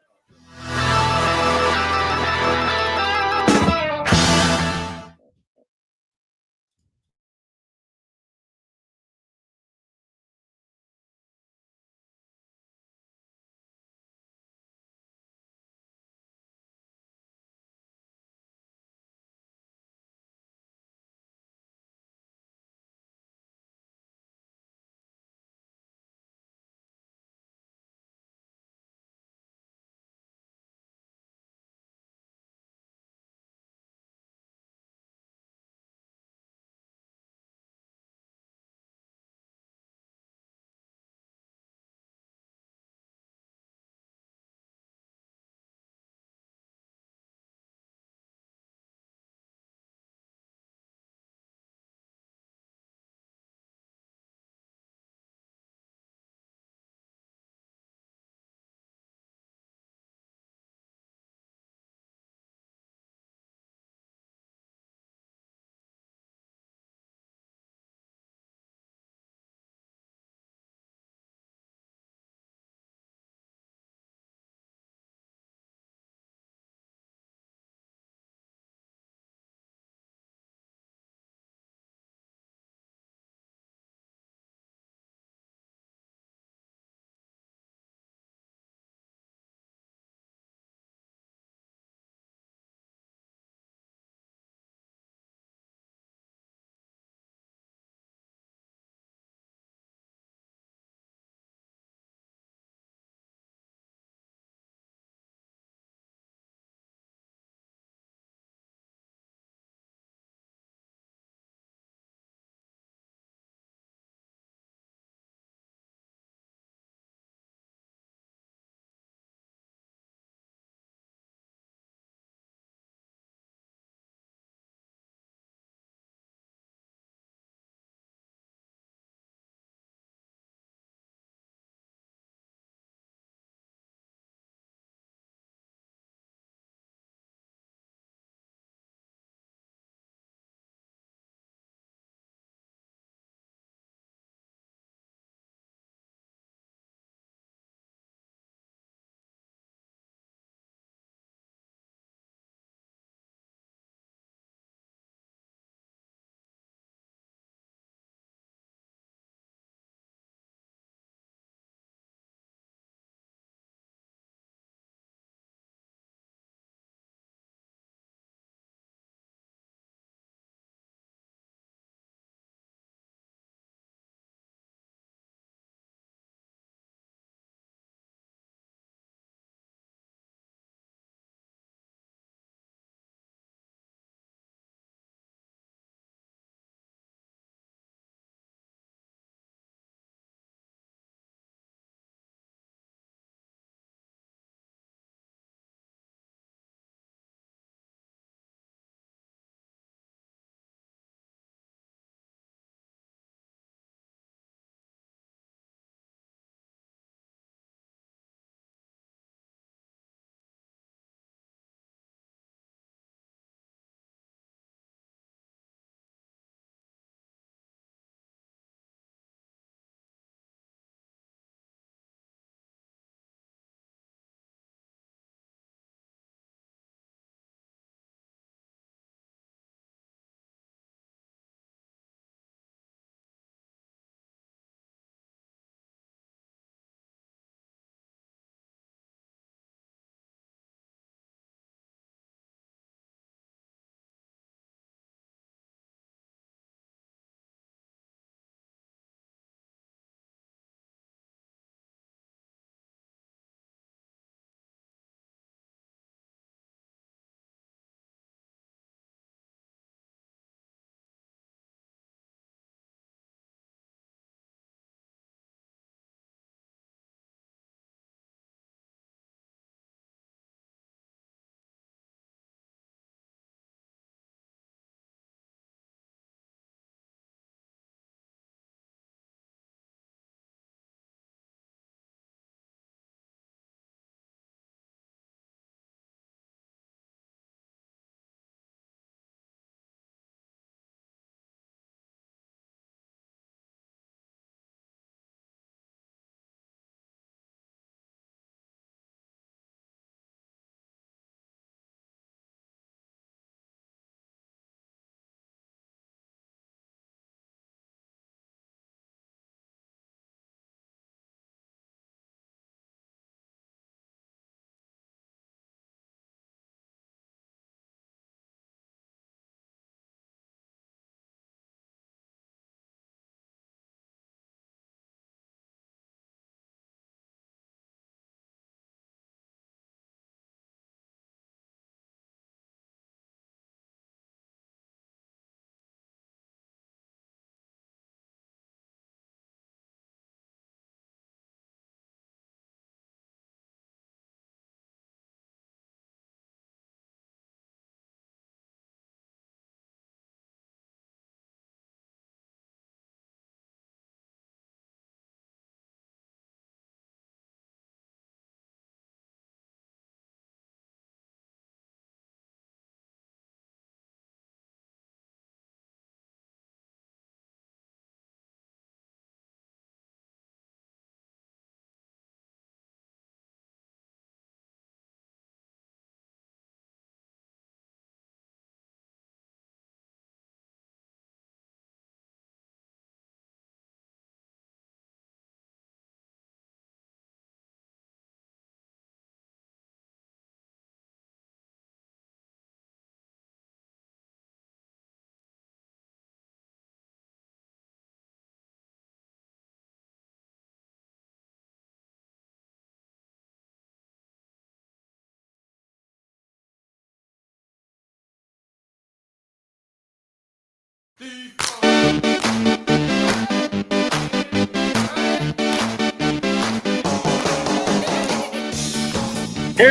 Here's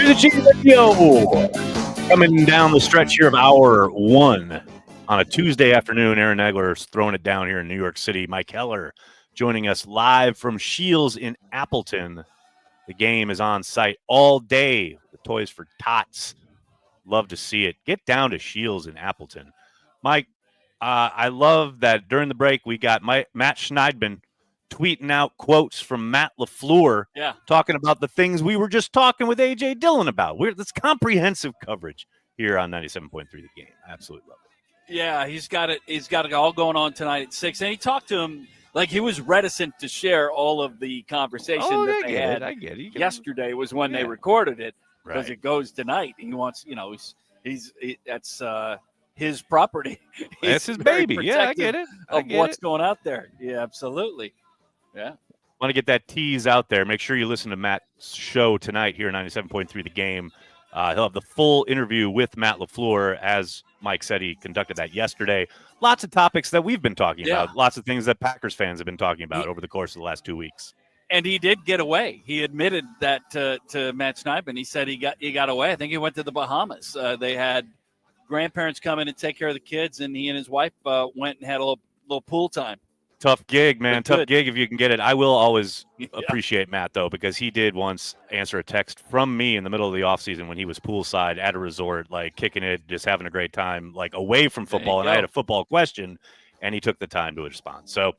the Cheese Radio. Coming down the stretch here of hour one on a Tuesday afternoon. Aaron Nagler's throwing it down here in New York City. Mike Heller joining us live from Scheels in Appleton. The game is on site all day. The Toys for Tots. Love to see it. Get down to Scheels in Appleton. Mike, I love that during the break we got Matt Schneidman tweeting out quotes from Matt LaFleur talking about the things we were just talking with AJ Dillon about. That's comprehensive coverage here on 97.3 The Game. Absolutely love it. Yeah, he's got it. He's got it all going on tonight at 6. And he talked to him like he was reticent to share all of the conversation that they had. I get it. Yesterday was when they recorded it because Right. it goes tonight. He wants, that's his property. That's his baby. Yeah, I get it. What's going out there. Yeah, absolutely. Yeah. Want to get that tease out there. Make sure you listen to Matt's show tonight here at 97.3 The Game. He'll have the full interview with Matt LaFleur. As Mike said, he conducted that yesterday. Lots of topics that we've been talking about. Lots of things that Packers fans have been talking about over the course of the last 2 weeks. And he did get away. He admitted that to Matt Schneidman. He said he got away. I think he went to the Bahamas. They had grandparents come in and take care of the kids, and he and his wife went and had a little pool time. Tough gig, man. Tough gig if you can get it. I will always appreciate Matt, though, because he did once answer a text from me in the middle of the offseason when he was poolside at a resort, like kicking it, just having a great time, like away from football. And I had a football question, and he took the time to respond. So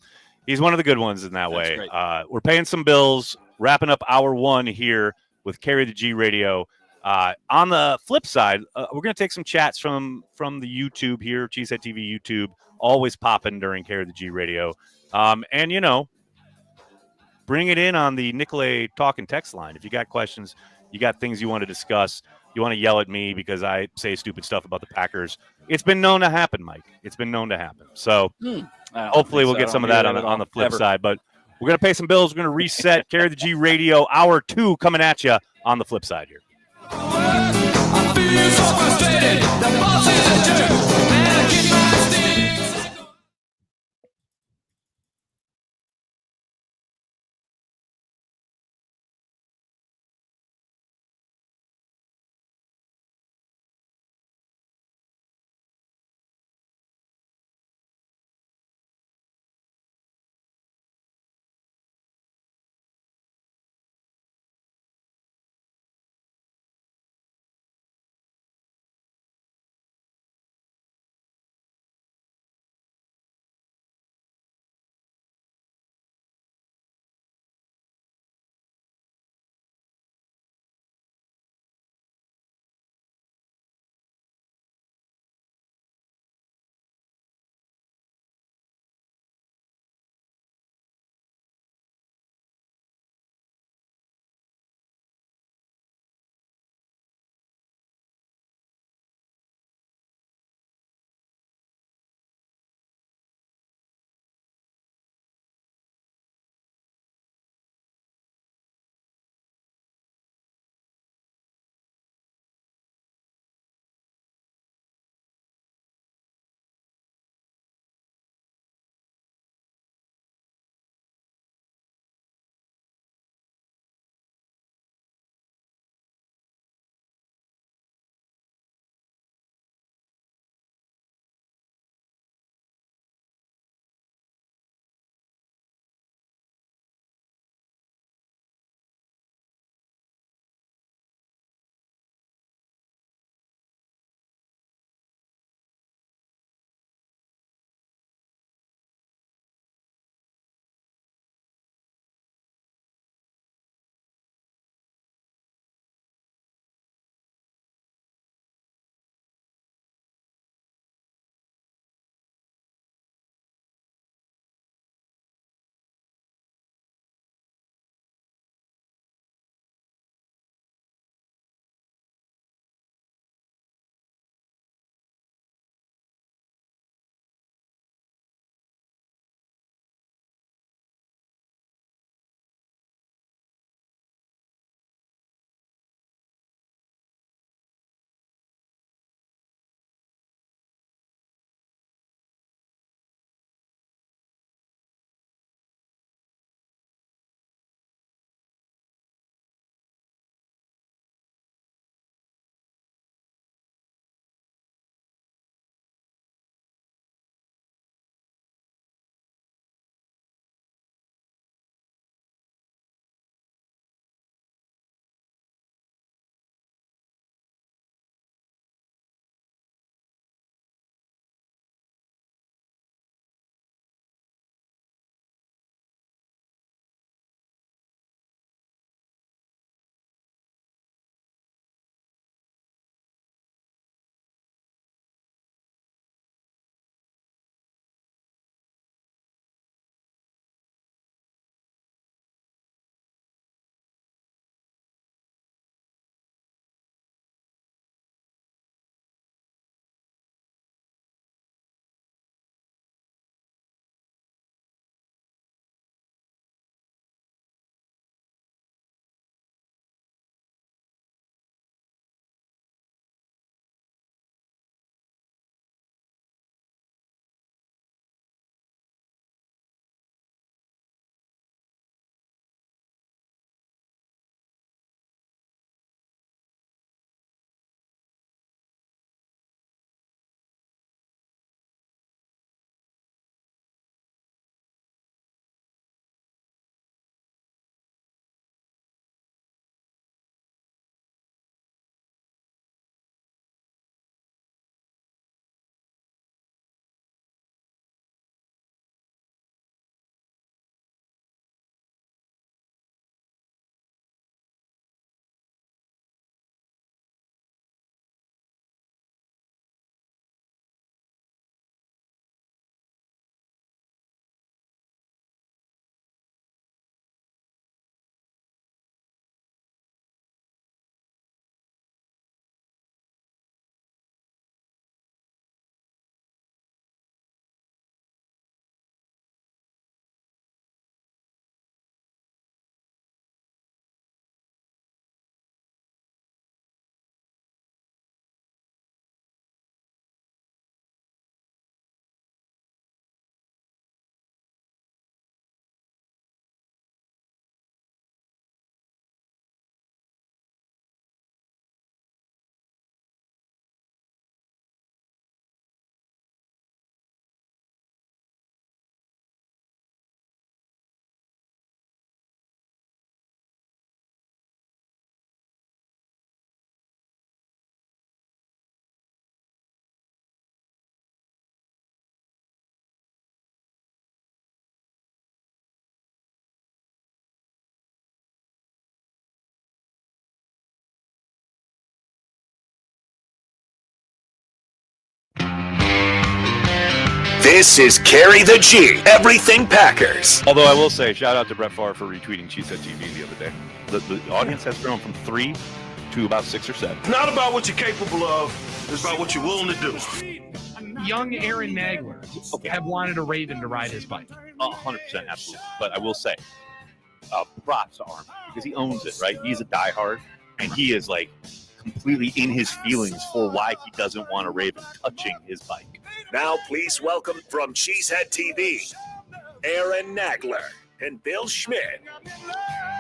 he's one of the good ones in that way. We're paying some bills, wrapping up hour one here with Carry the G Radio. On the flip side, we're going to take some chats from the YouTube here, Cheesehead TV YouTube, always popping during Carry the G Radio. And, bring it in on the Nicolay talk and text line. If you got questions, you got things you want to discuss, you want to yell at me because I say stupid stuff about the Packers. It's been known to happen, Mike. It's been known to happen. So hopefully we'll get some of that on the flip side. But we're going to pay some bills. We're going to reset Carry the G Radio hour 2 coming at you on the flip side here. I feel so frustrated. The boss is a jerk. This is Carry the G, Everything Packers. Although I will say, shout out to Brett Favre for retweeting Cheesehead TV the other day. The audience has grown from 3 to about 6 or 7. It's not about what you're capable of. It's about what you're willing to do. Young Aaron Nagler have wanted a Raven to ride his bike. 100%, absolutely. But I will say, props to Arm because he owns it, right? He's a diehard, and he is like completely in his feelings for why he doesn't want a Raven touching his bike. Now, please welcome from Cheesehead TV, Aaron Nagler and Bill Schmidt.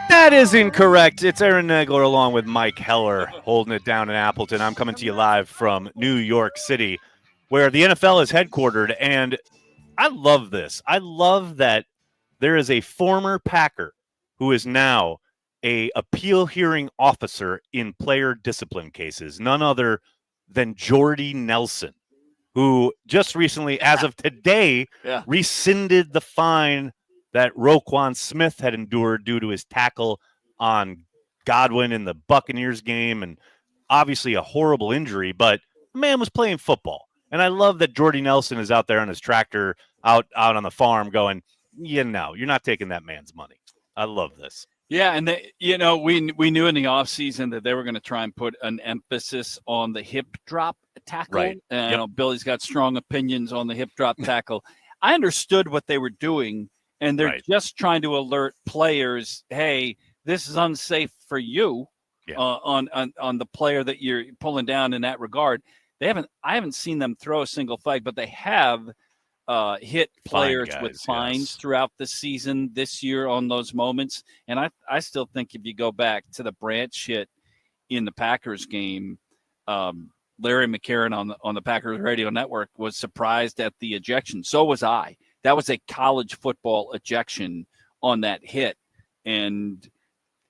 That is incorrect. It's Aaron Nagler along with Mike Heller holding it down in Appleton. I'm coming to you live from New York City, where the NFL is headquartered, and I love this. I love that there is a former Packer who is now a appeal hearing officer in player discipline cases, none other than Jordy Nelson, who just recently, as of today, rescinded the fine that Roquan Smith had endured due to his tackle on Godwin in the Buccaneers game, and obviously a horrible injury, but the man was playing football. And I love that Jordy Nelson is out there on his tractor out on the farm going, you're not taking that man's money. I love this. Yeah, and we knew in the offseason that they were going to try and put an emphasis on the hip drop tackle. Right. Billy's got strong opinions on the hip drop tackle. I understood what they were doing, and they're just trying to alert players, hey, this is unsafe for you on the player that you're pulling down in that regard. I haven't seen them throw a single flag, but they have hit players with fines throughout the season this year on those moments. And I still think if you go back to the Branch hit in the Packers game, Larry McCarron on the Packers radio network was surprised at the ejection. So was I. That was a college football ejection on that hit. And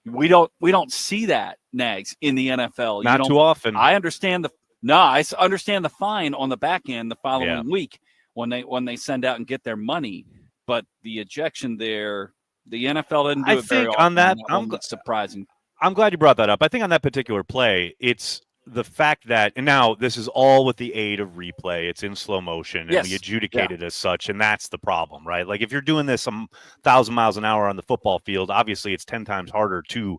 we don't see that, Nags, in the NFL. Not too often. I understand the fine on the back end the following week when they send out and get their money, but the ejection there, the NFL didn't do it very often. On that, I'm surprising. I'm glad you brought that up. I think on that particular play, it's the fact that, and now this is all with the aid of replay. It's in slow motion, and we adjudicate it as such, and that's the problem, right? Like if you're doing this 1,000 miles an hour on the football field, obviously it's 10 times harder to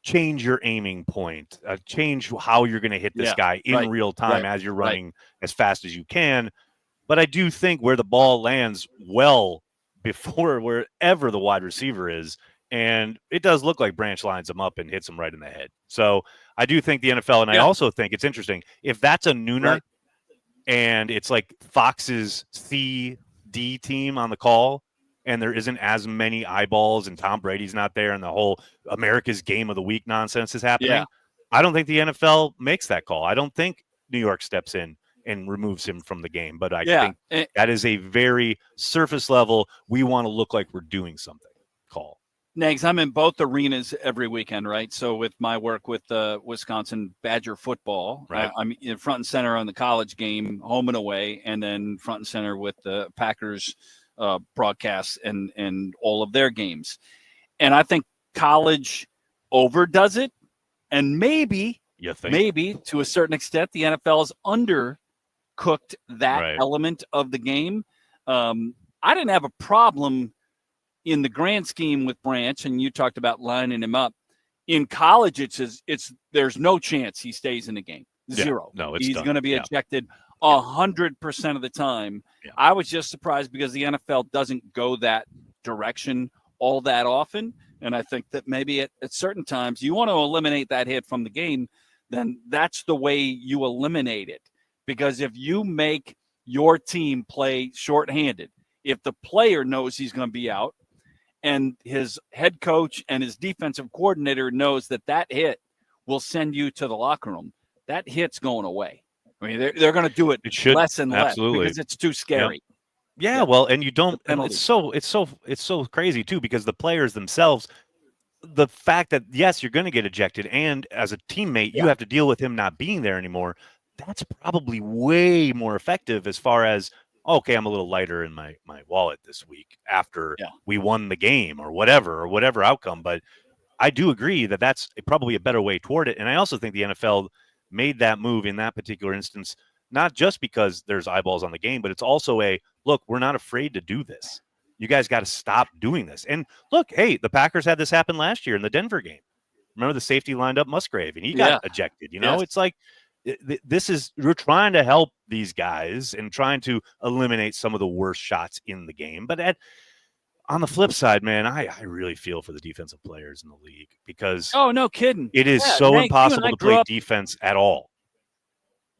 change your aiming point, change how you're going to hit this guy in real time as you're running as fast as you can. But I do think where the ball lands well before wherever the wide receiver is, and it does look like Branch lines him up and hits him right in the head. So I do think the NFL, and I also think it's interesting, if that's a nooner and it's like Fox's C-D team on the call, and there isn't as many eyeballs and Tom Brady's not there and the whole America's Game of the Week nonsense is happening, I don't think the NFL makes that call. I don't think New York steps in and removes him from the game. But I think that is a very surface level, we want to look like we're doing something call. Nags, I'm in both arenas every weekend, right? So with my work with Wisconsin Badger football, I'm in front and center on the college game, home and away, and then front and center with the Packers broadcasts and all of their games. And I think college overdoes it. And maybe to a certain extent, the NFL has undercooked that element of the game. I didn't have a problem in the grand scheme with Branch, and you talked about lining him up. In college, there's no chance he stays in the game. Zero. No, he's going to be ejected 100% of the time. I was just surprised because the NFL doesn't go that direction all that often. And I think that maybe at certain times you want to eliminate that hit from the game, then that's the way you eliminate it. Because if you make your team play shorthanded, if the player knows he's going to be out and his head coach and his defensive coordinator knows that hit will send you to the locker room, that hit's going away. I mean, they're going to do it less and less because it's too scary. Yeah, well, and you don't. And it's so crazy too because the players themselves, the fact that yes, you're going to get ejected, and as a teammate, you have to deal with him not being there anymore. That's probably way more effective as far as okay, I'm a little lighter in my wallet this week after we won the game or whatever outcome. But I do agree that that's probably a better way toward it, and I also think the NFL made that move in that particular instance not just because there's eyeballs on the game, but it's also look, we're not afraid to do this. You guys got to stop doing this. And look, hey, the Packers had this happen last year in the Denver game. Remember the safety lined up Musgrave and he got ejected. It's like we're trying to help these guys and trying to eliminate some of the worst shots in the game. But on the flip side, man, I really feel for the defensive players in the league because no kidding. It is so impossible to play defense at all.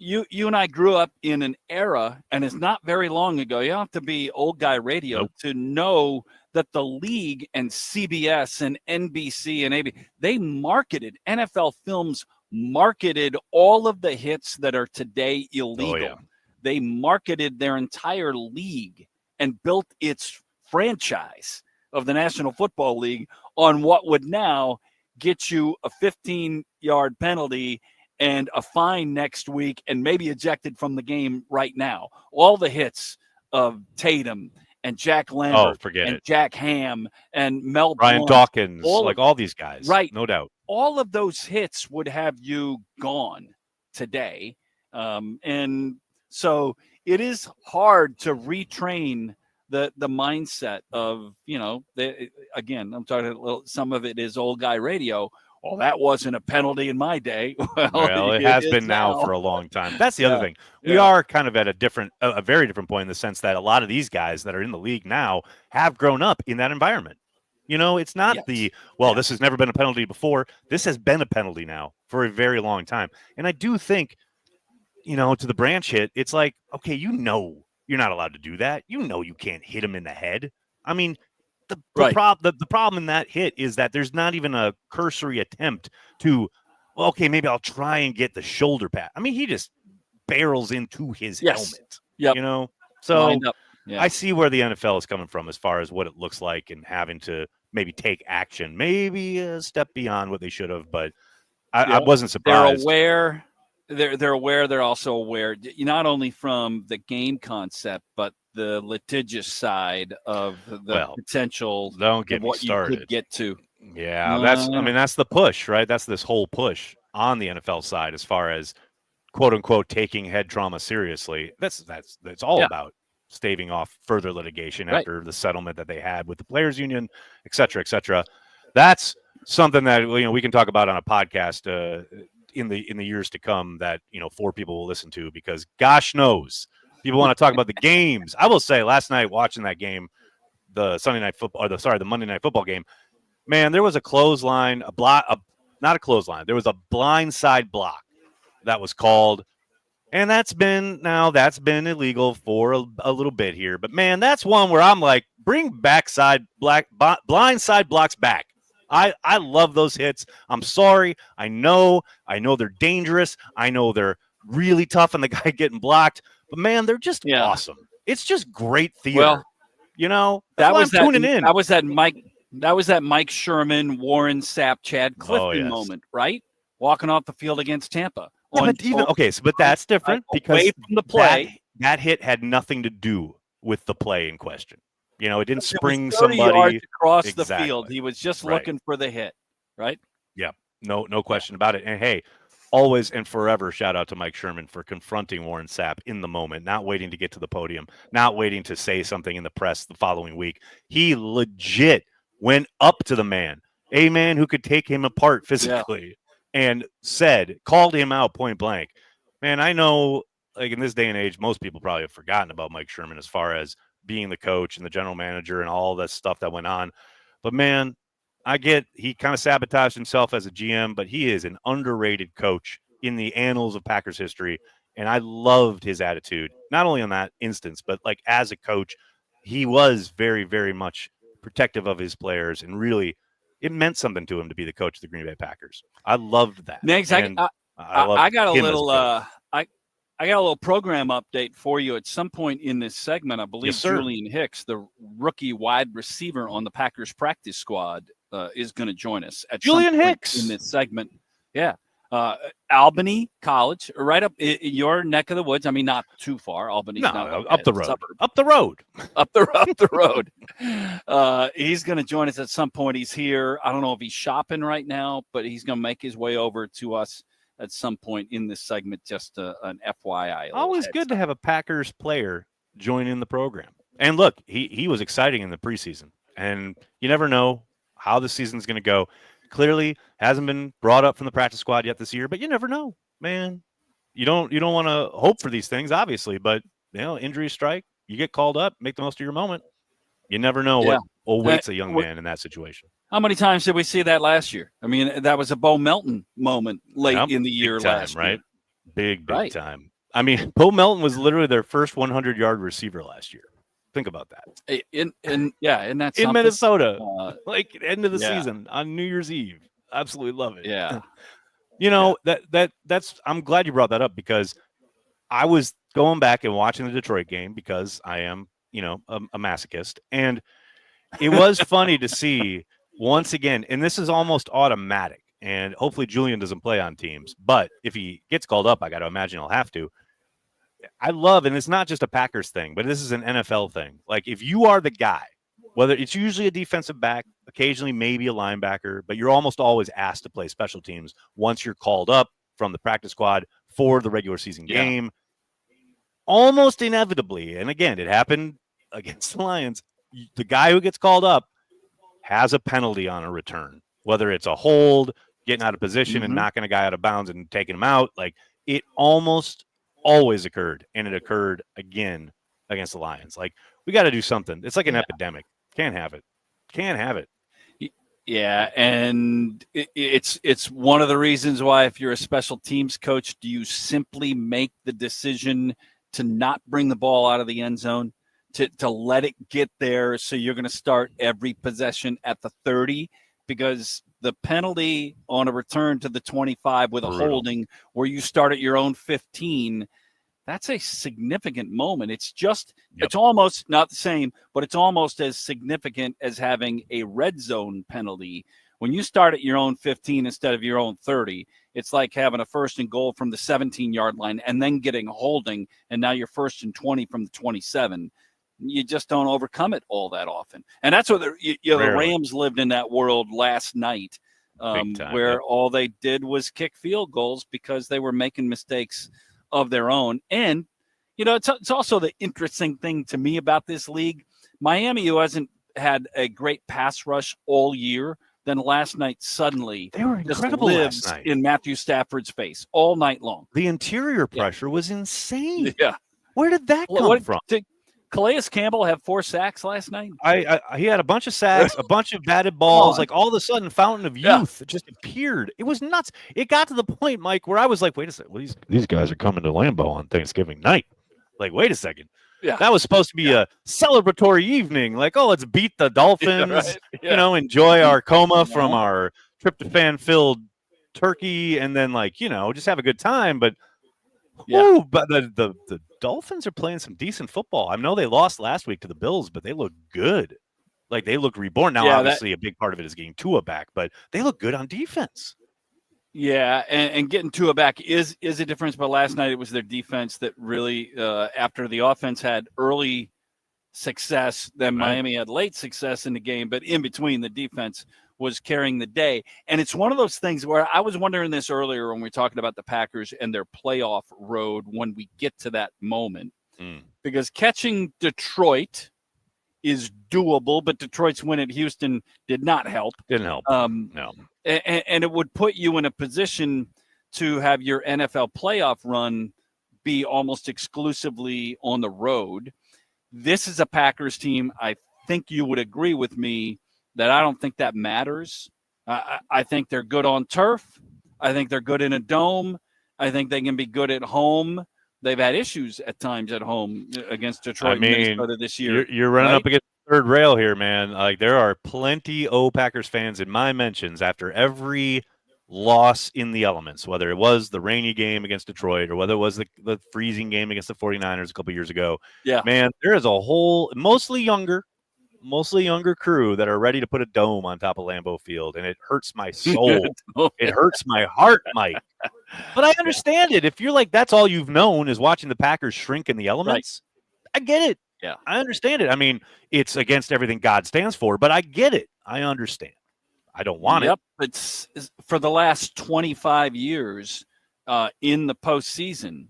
You and I grew up in an era, and it's not very long ago. You don't have to be old guy radio to know that the league and CBS and NBC and ABC, they marketed, NFL Films marketed all of the hits that are today illegal. Oh, yeah. They marketed their entire league and built its franchise of the National Football League on what would now get you a 15-yard penalty and a fine next week and maybe ejected from the game right now. All the hits of Tatum and Jack Lambert and Jack Ham and Mel Brian Blount, Dawkins, all these guys. Right. No doubt. All of those hits would have you gone today. And so it is hard to retrain the mindset of, again, I'm talking some of it is old guy radio. Well, that wasn't a penalty in my day. Well, it has been now for a long time. That's the other thing. We are kind of at a very different point in the sense that a lot of these guys that are in the league now have grown up in that environment. It's not this has never been a penalty before. This has been a penalty now for a very long time. And I do think, to the branch hit, it's like, okay, you're not allowed to do that. You can't hit him in the head. I mean, the problem in that hit is that there's not even a cursory attempt to, maybe I'll try and get the shoulder pad. I mean, he just barrels into his helmet. Yep. So I see where the NFL is coming from as far as what it looks like and having to maybe take action, maybe a step beyond what they should have. But I wasn't surprised. They're aware. They're aware. They're also aware, not only from the game concept, but the litigious side of the potential. Don't get me started. You could get to. Yeah, that's the push, right? That's this whole push on the NFL side as far as quote unquote taking head trauma seriously. That's all about staving off further litigation after the settlement that they had with the players union, et cetera, et cetera. That's something that we can talk about on a podcast in the years to come that 4 people will listen to, because gosh knows people want to talk about the games. I will say, last night watching that game, the Monday Night Football game, man, there was a clothesline, not a clothesline. There was a blindside block that was called, and that's been illegal for a little bit here. But man, that's one where I'm like, bring blindside blocks back. I love those hits. I'm sorry. I know they're dangerous. I know they're really tough on the guy getting blocked. But man, they're just awesome. It's just great theater. Well, tuning in. That was that Mike Sherman, Warren Sapp, Chad Clifton moment, right? Walking off the field against Tampa. But that's different because away from the play. That hit had nothing to do with the play in question. It didn't spring 30 somebody yards across the field. He was just looking for the hit, right? Yeah, no question about it. And hey, always and forever shout out to Mike Sherman for confronting Warren Sapp in the moment, not waiting to get to the podium, not waiting to say something in the press the following week. He legit went up to the man, a man who could take him apart physically, and called him out point blank. Man, I know, like, in this day and age, most people probably have forgotten about Mike Sherman as far as being the coach and the general manager and all that stuff that went on. But man, I get he kind of sabotaged himself as a GM, but he is an underrated coach in the annals of Packers history. And I loved his attitude, not only on that instance, but like as a coach, he was very, very much protective of his players, and really it meant something to him to be the coach of the Green Bay Packers. I loved that. Next, I got a little I got a little program update for you at some point in this segment. I believe Julian Hicks, the rookie wide receiver on the Packers practice squad, is going to join us at Julian Hicks in this segment. Yeah. Albany College, right up in your neck of the woods. I mean, not too far. Albany's not up the road. Up the road. Up the road. He's going to join us at some point. He's here. I don't know if he's shopping right now, but he's going to make his way over to us at some point in this segment, just an FYI. Always good to have a Packers player join in the program. And look, he was exciting in the preseason. And you never know how the season's going to go. Clearly hasn't been brought up from the practice squad yet this year, but you never know, man. You don't want to hope for these things, obviously, but injuries strike. You get called up, make the most of your moment. You never know what awaits a young man in that situation. How many times did we see that last year? I mean, that was a Bo Melton moment late in the year last year. Right? Big time. I mean, Bo Melton was literally their first 100-yard receiver last year. Think about that. In Minnesota, like end of the season on New Year's Eve. Absolutely love it. Yeah. That's I'm glad you brought that up because I was going back and watching the Detroit game because I am, a masochist. And it was funny to see once again, and this is almost automatic, and hopefully Julian doesn't play on teams, but if he gets called up, I got to imagine he'll have to. I love, and it's not just a Packers thing, but this is an NFL thing. Like if you are the guy, whether it's usually a defensive back, occasionally maybe a linebacker, but you're almost always asked to play special teams once you're called up from the practice squad for the regular season game. Almost inevitably, and again, it happened against the Lions, the guy who gets called up has a penalty on a return, whether it's a hold, getting out of position and knocking a guy out of bounds and taking him out. Like it almost always occurred, and it occurred again against the Lions. Like we got to do something. It's like an epidemic. Can't have it. Yeah, and it's one of the reasons why if you're a special teams coach, do you simply make the decision to not bring the ball out of the end zone, to let it get there, so you're going to start every possession at the 30? Because the penalty on a return to the 25 with a holding where you start at your own 15, that's a significant moment. It's just, it's almost not the same, but it's almost as significant as having a red zone penalty. When you start at your own 15 instead of your own 30, it's like having a 1st and goal from the 17-yard line and then getting a holding, and now you're 1st and 20 from the 27. You just don't overcome it all that often. And that's what the Rams lived in that world last night, where all they did was kick field goals because they were making mistakes of their own. And, it's also the interesting thing to me about this league. Miami, who hasn't had a great pass rush all year, then last night suddenly they were incredible just lived in Matthew Stafford's face all night long. The interior pressure was insane. Yeah. Where did that come from? Did Calais Campbell have 4 sacks last night? He had a bunch of sacks, a bunch of batted balls. Like all of a sudden, fountain of youth just appeared. It was nuts. It got to the point, Mike, where I was like, wait a second. Well, these guys are coming to Lambeau on Thanksgiving night. Like, wait a second. Yeah. That was supposed to be a celebratory evening. Like, oh, let's beat the Dolphins, enjoy our coma from our tryptophan-filled turkey, and then, just have a good time. But, but the Dolphins are playing some decent football. I know they lost last week to the Bills, but they look good. Like, they look reborn. Now, obviously, a big part of it is getting Tua back, but they look good on defense. Yeah, and getting Tua back is a difference. But last night it was their defense that really, after the offense had early success, then Miami had late success in the game. But in between, the defense was carrying the day. And it's one of those things where I was wondering this earlier when we were talking about the Packers and their playoff road when we get to that moment. Because catching Detroit is doable, but Detroit's win at Houston did not help. Didn't help. No. And it would put you in a position to have your NFL playoff run be almost exclusively on the road. This is a Packers team. I think you would agree with me that I don't think that matters. I think they're good on turf. I think they're good in a dome. I think they can be good at home. They've had issues at times at home against Detroit and Minnesota this year. You're running up against the third rail here, man. Like, there are plenty of Packers fans in my mentions after every loss in the elements, whether it was the rainy game against Detroit or whether it was the freezing game against the 49ers a couple years ago. Yeah, man, there is a whole mostly younger crew that are ready to put a dome on top of Lambeau Field, and it hurts my soul. It hurts my heart, Mike. But I understand it. If you're like, that's all you've known is watching the Packers shrink in the elements, I get it. Yeah, I understand it. I mean, it's against everything God stands for, but I get it. I understand. I don't want it. It's for the last 25 years, in the postseason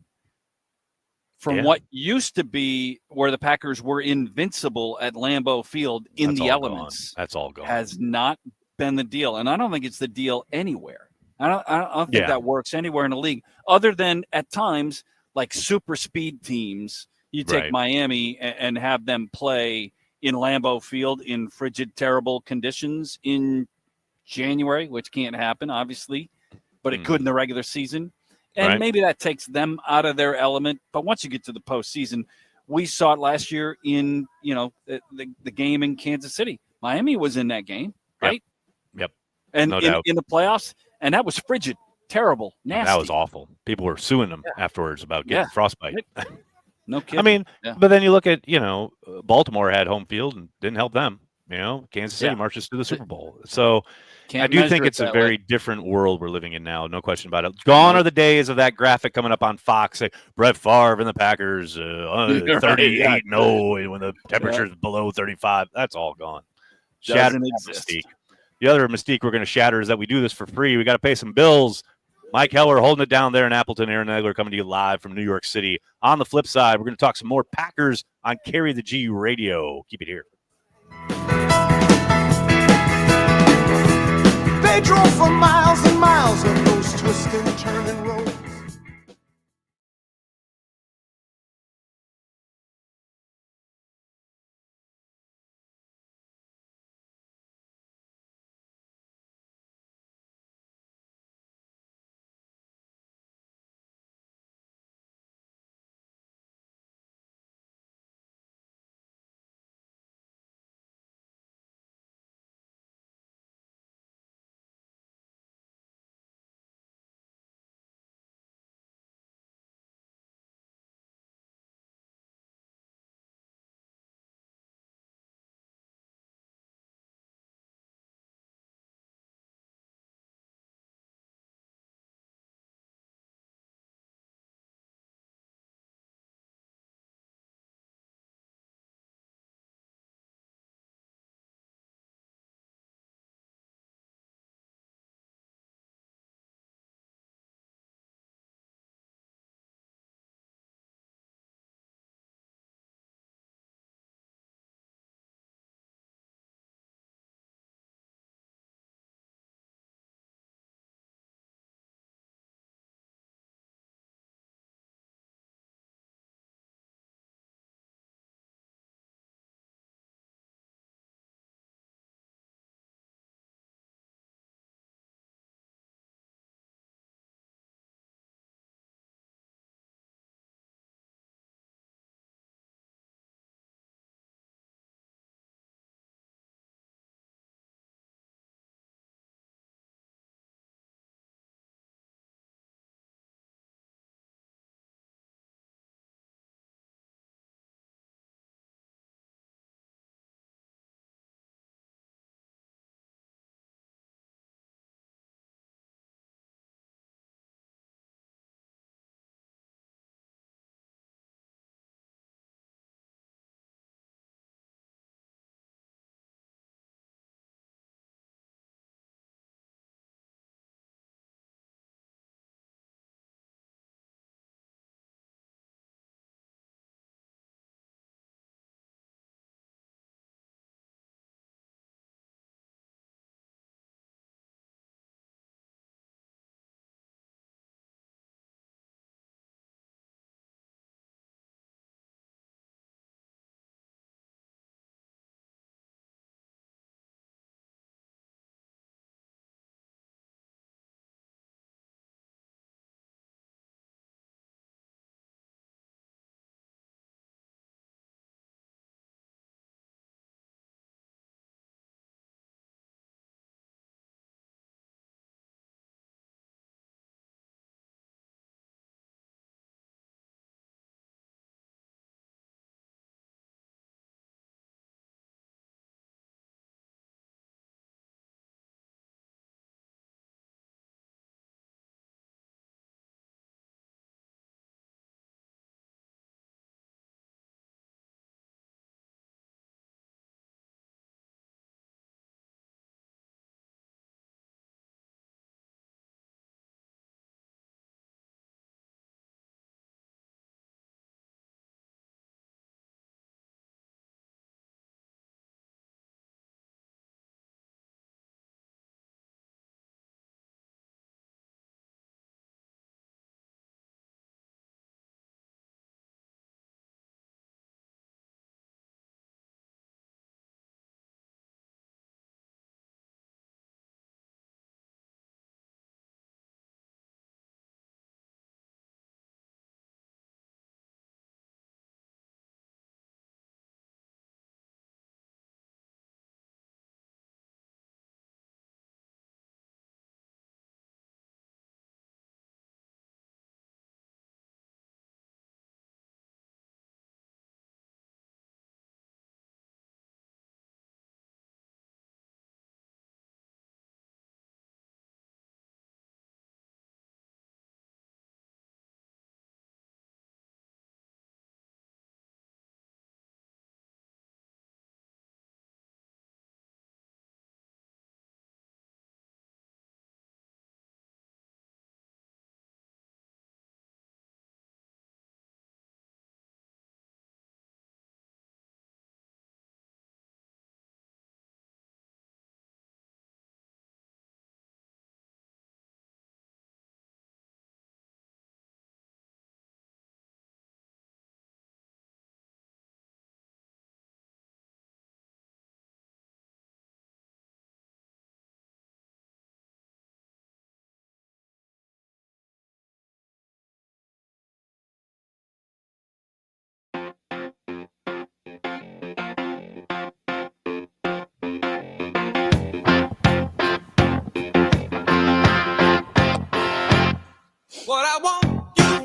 from what used to be where the Packers were invincible at Lambeau Field in the elements. That's all gone. Has not been the deal, and I don't think it's the deal anywhere. I don't think that works anywhere in the league, other than at times like super speed teams. You take Miami and have them play in Lambeau Field in frigid, terrible conditions in January, which can't happen, obviously, but it could in the regular season. And maybe that takes them out of their element. But once you get to the postseason, we saw it last year in, the game in Kansas City. Miami was in that game, right? Yep. And No in doubt. the playoffs, and that was frigid, terrible, nasty. That was awful. People were suing them afterwards about getting frostbite. No kidding. I mean, but then you look at, Baltimore had home field and didn't help them. Kansas City marches to the Super Bowl. So I do think it's a very different world we're living in now. No question about it. Gone are the days of that graphic coming up on Fox. Say, Brett Favre and the Packers 38-0 when the temperature's below 35. That's all gone. Shattered that mystique. The other mystique we're going to shatter is that we do this for free. We got to pay some bills. Mike Heller holding it down there in Appleton. Aaron Nagler coming to you live from New York City. On the flip side, we're going to talk some more Packers on Carry the G Radio. Keep it here. They drove for miles and miles of those twisting, turning roads.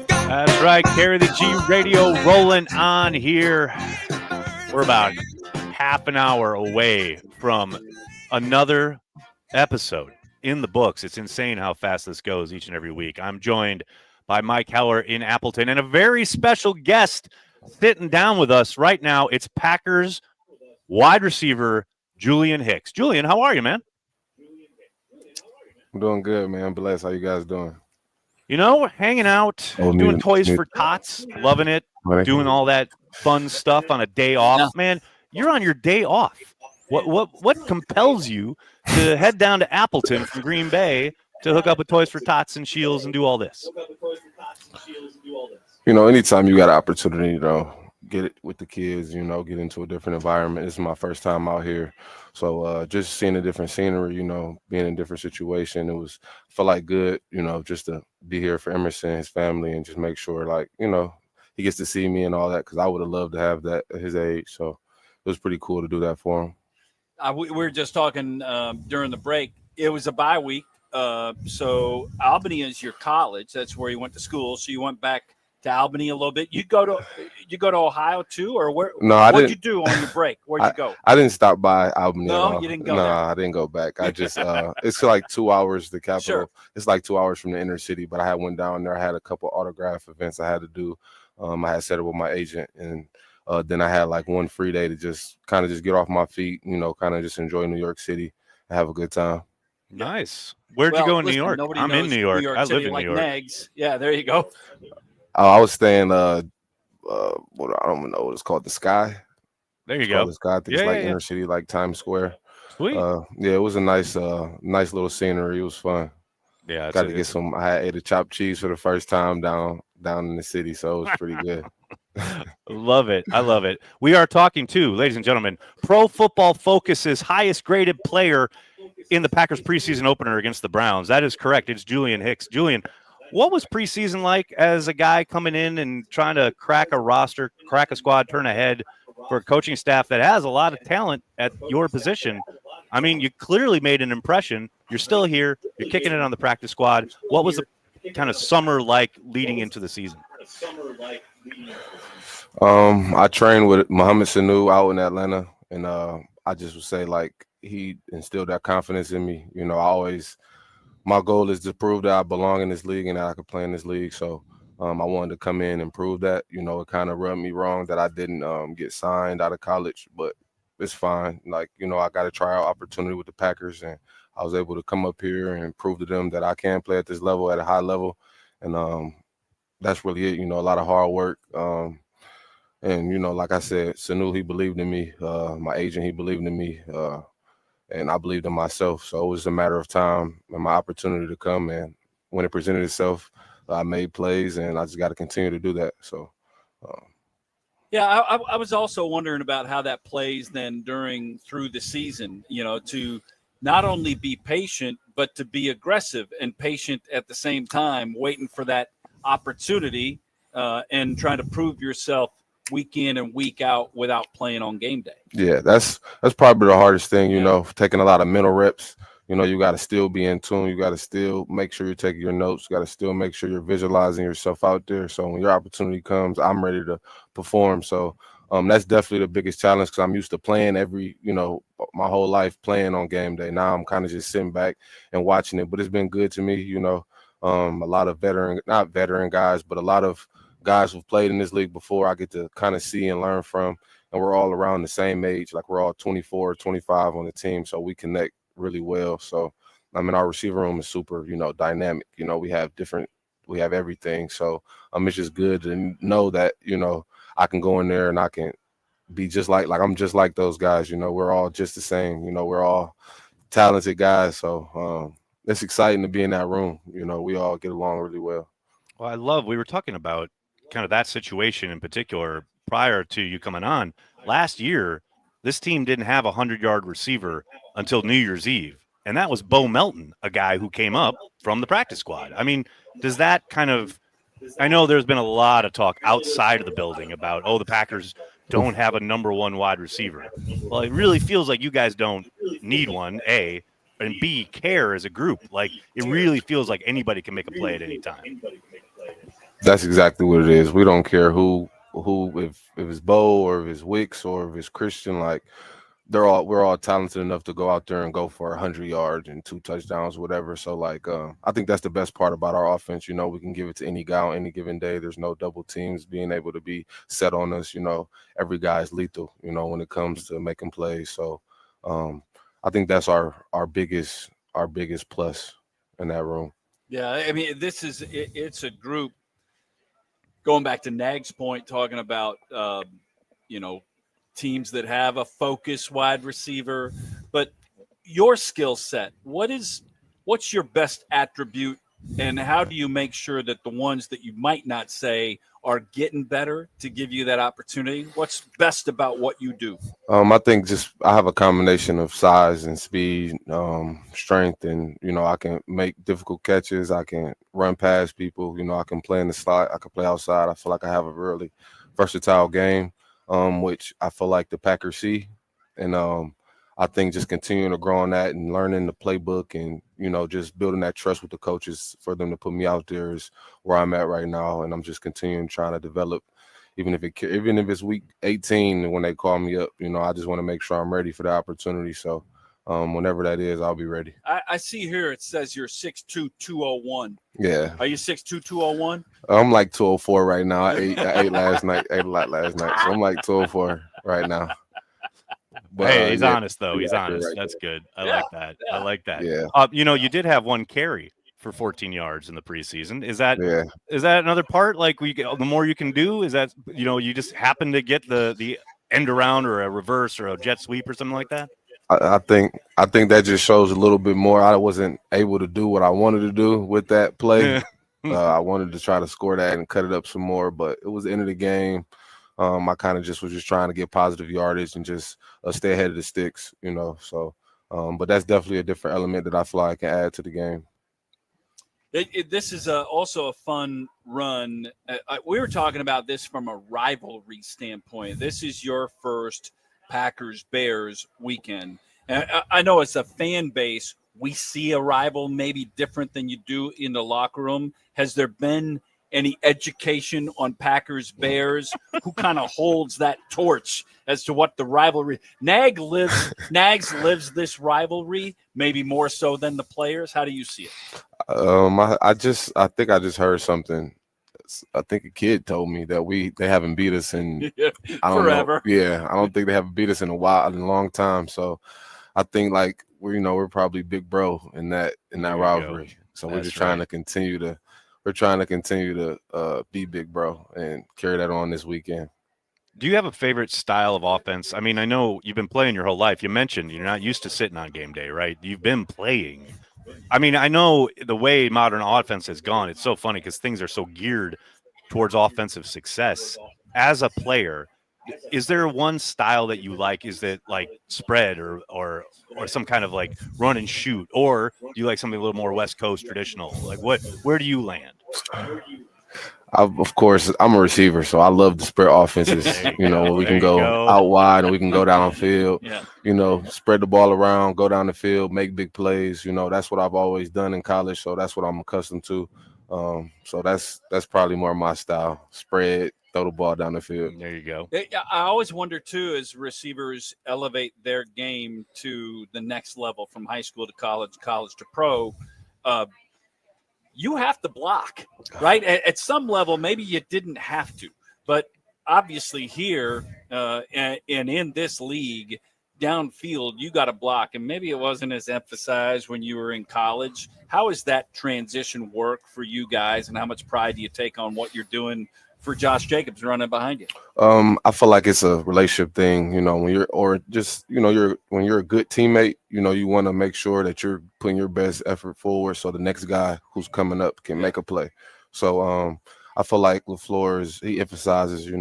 That's right. Carry the G radio rolling on here. We're about half an hour away from another episode in the books. It's insane how fast this goes each and every week. I'm joined by Mike Heller in Appleton and a very special guest sitting down with us right now. It's Packers wide receiver Julian Hicks. Julian, how are you, man? I'm doing good, man. Bless. How you guys doing? You know, hanging out, doing toys for tots, loving it, doing all that fun stuff on a day off. Yeah. Man, you're on your day off. What compels you to head down to Appleton from Green Bay to hook up with Toys for Tots and Scheels and do all this? You know, anytime you got an opportunity, you know, get it with the kids, you know, get into a different environment. This is my first time out here. So just seeing a different scenery, you know, being in a different situation, felt like good, you know, just to be here for Emerson and his family and just make sure, like, you know, he gets to see me and all that, because I would have loved to have that at his age. So it was pretty cool to do that for him. We were just talking during the break. It was a bye week. So Albany is your college. That's where you went to school. So you went back to Albany a little bit. You go to Ohio too, or where? No, I didn't. What'd you do on your break? Where'd you go? I didn't stop by Albany. No, you didn't go. No, there. I didn't go back. I just it's like 2 hours to the capital. Sure. It's like 2 hours from the inner city. But I had went down there. I had a couple autograph events I had to do. I had set it with my agent, and then I had like one free day to just kind of just get off my feet. You know, kind of just enjoy New York City and have a good time. Nice. Where'd you go in New York? I'm in New York. I live in New York. Nags. Yeah, there you go. I was staying. I don't know what it's called. The Sky. There you go. The Sky. I think it's like inner city, like Times Square. Sweet. Yeah, it was a nice little scenery. It was fun. Yeah, got to get some. I ate a chopped cheese for the first time down in the city, so it was pretty good. Love it. I love it. We are talking to, ladies and gentlemen, Pro Football Focus's highest graded player in the Packers preseason opener against the Browns. That is correct. It's Julian Hicks. Julian, what was preseason like as a guy coming in and trying to crack a roster, crack a squad, turn ahead for a coaching staff that has a lot of talent at your position? I mean, you clearly made an impression. You're still here. You're kicking it on the practice squad. What was the kind of summer like leading into the season? I trained with Mohamed Sanu out in Atlanta, and I just would say, like, he instilled that confidence in me. You know, my goal is to prove that I belong in this league and that I could play in this league. So I wanted to come in and prove that. You know, it kind of rubbed me wrong that I didn't get signed out of college, but it's fine. Like, you know, I got a tryout opportunity with the Packers, and I was able to come up here and prove to them that I can play at this level, at a high level. And that's really it. You know, a lot of hard work. And, you know, like I said, Sanu, he believed in me. My agent, he believed in me. And I believed in myself. So it was a matter of time and my opportunity to come. And when it presented itself, I made plays, and I just got to continue to do that. So, yeah, I was also wondering about how that plays then through the season, you know, to not only be patient, but to be aggressive and patient at the same time, waiting for that opportunity and trying to prove yourself week in and week out without playing on game day. Yeah, that's probably the hardest thing, you know, taking a lot of mental reps. You know, you got to still be in tune. You got to still make sure you're taking your notes. You got to still make sure you're visualizing yourself out there. So when your opportunity comes, I'm ready to perform. So that's definitely the biggest challenge, because I'm used to playing my whole life playing on game day. Now I'm kind of just sitting back and watching it, but it's been good to me. You know, a lot of not veteran guys, but a lot of guys who've played in this league before, I get to kind of see and learn from, and we're all around the same age. Like, we're all 24, 25 on the team, so we connect really well. So, I mean, our receiver room is super, you know, dynamic. You know, we have everything. So, it's just good to know that, you know, I can go in there and I can be just like I'm just like those guys. You know, we're all just the same. You know, we're all talented guys. So, it's exciting to be in that room. You know, we all get along really well. Well, we were talking about kind of that situation in particular prior to you coming on. Last year, this team didn't have a 100-yard receiver until New Year's Eve, and that was Bo Melton, a guy who came up from the practice squad. I mean, does that kind of – I know there's been a lot of talk outside of the building about, the Packers don't have a number one wide receiver. Well, it really feels like you guys don't need one, A, and B, care as a group. Like, it really feels like anybody can make a play at any time. That's exactly what it is. We don't care who if it's Bo or if it's Wicks or if it's Christian, like we're all talented enough to go out there and go for 100 yards and 2 touchdowns, whatever. So like I think that's the best part about our offense. You know, we can give it to any guy on any given day. There's no double teams being able to be set on us. You know, every guy's lethal, you know, when it comes to making plays. So I think that's our biggest plus in that room. Yeah, I mean, it's a group. Going back to Nag's point, talking about teams that have a focus wide receiver, but your skill set, what's your best attribute, and how do you make sure that the ones that you might not say are getting better to give you that opportunity? What's best about what you do? I think I have a combination of size and speed, strength, and I can make difficult catches. I can run past people. I can play in the slot. I can play outside. I feel like I have a really versatile game, which I feel like the Packers see, and I think just continuing to grow on that and learning the playbook and, just building that trust with the coaches for them to put me out there is where I'm at right now. And I'm just continuing trying to develop, even if it's week 18 when they call me up, I just want to make sure I'm ready for the opportunity. So whenever that is, I'll be ready. I see here it says you're 6'2", 201. Yeah. Are you 6'2", 201? I'm like 204 right now. I ate last night. Ate a lot last night. So I'm like 204 right now. But, hey, he's honest though. He's honest. Right. That's good. I like that. Yeah. I like that. Yeah. You did have one carry for 14 yards in the preseason. Is that another part? Like the more you can do, is that you just happen to get the end around or a reverse or a jet sweep or something like that? I think that just shows a little bit more. I wasn't able to do what I wanted to do with that play. I wanted to try to score that and cut it up some more, but it was the end of the game. I kind of was just trying to get positive yardage and just stay ahead of the sticks, So, but that's definitely a different element that I feel like I can add to the game. This is also a fun run. We were talking about this from a rivalry standpoint. This is your first Packers-Bears weekend. And I know as a fan base, we see a rival maybe different than you do in the locker room. Has there been any education on Packers Bears? Who kind of holds that torch as to what the rivalry? Nags lives this rivalry maybe more so than the players. How do you see it? I think I just heard something. I think a kid told me that they haven't beat us in forever. Yeah, I don't think they haven't beat us in a long time. So I think like we're probably big bro in that rivalry. So we're just trying to continue to. We're trying to continue to be big bro and carry that on this weekend. Do you have a favorite style of offense? I mean, I know you've been playing your whole life. You mentioned you're not used to sitting on game day, right? You've been playing. I mean, I know the way modern offense has gone, it's so funny because things are so geared towards offensive success. As a player, is there one style that you like? Is it like spread or some kind of like run and shoot, or do you like something a little more West Coast traditional? Like where do you land? Of course, I'm a receiver, so I love the spread offenses. Where we can go out wide and we can go downfield. Yeah. Spread the ball around, go down the field, make big plays. That's what I've always done in college, so that's what I'm accustomed to. So that's probably more my style. Spread, throw the ball down the field. There you go. I always wonder too, as receivers elevate their game to the next level from high school to college to pro. You have to block, right? At some level, maybe you didn't have to, but obviously here and in this league, downfield, you got to block, and maybe it wasn't as emphasized when you were in college. How does that transition work for you guys, and how much pride do you take on what you're doing for Josh Jacobs running behind you? I feel like it's a relationship thing, when you're when you're a good teammate, you want to make sure that you're putting your best effort forward so the next guy who's coming up can make a play. So I feel like LaFleur he emphasizes,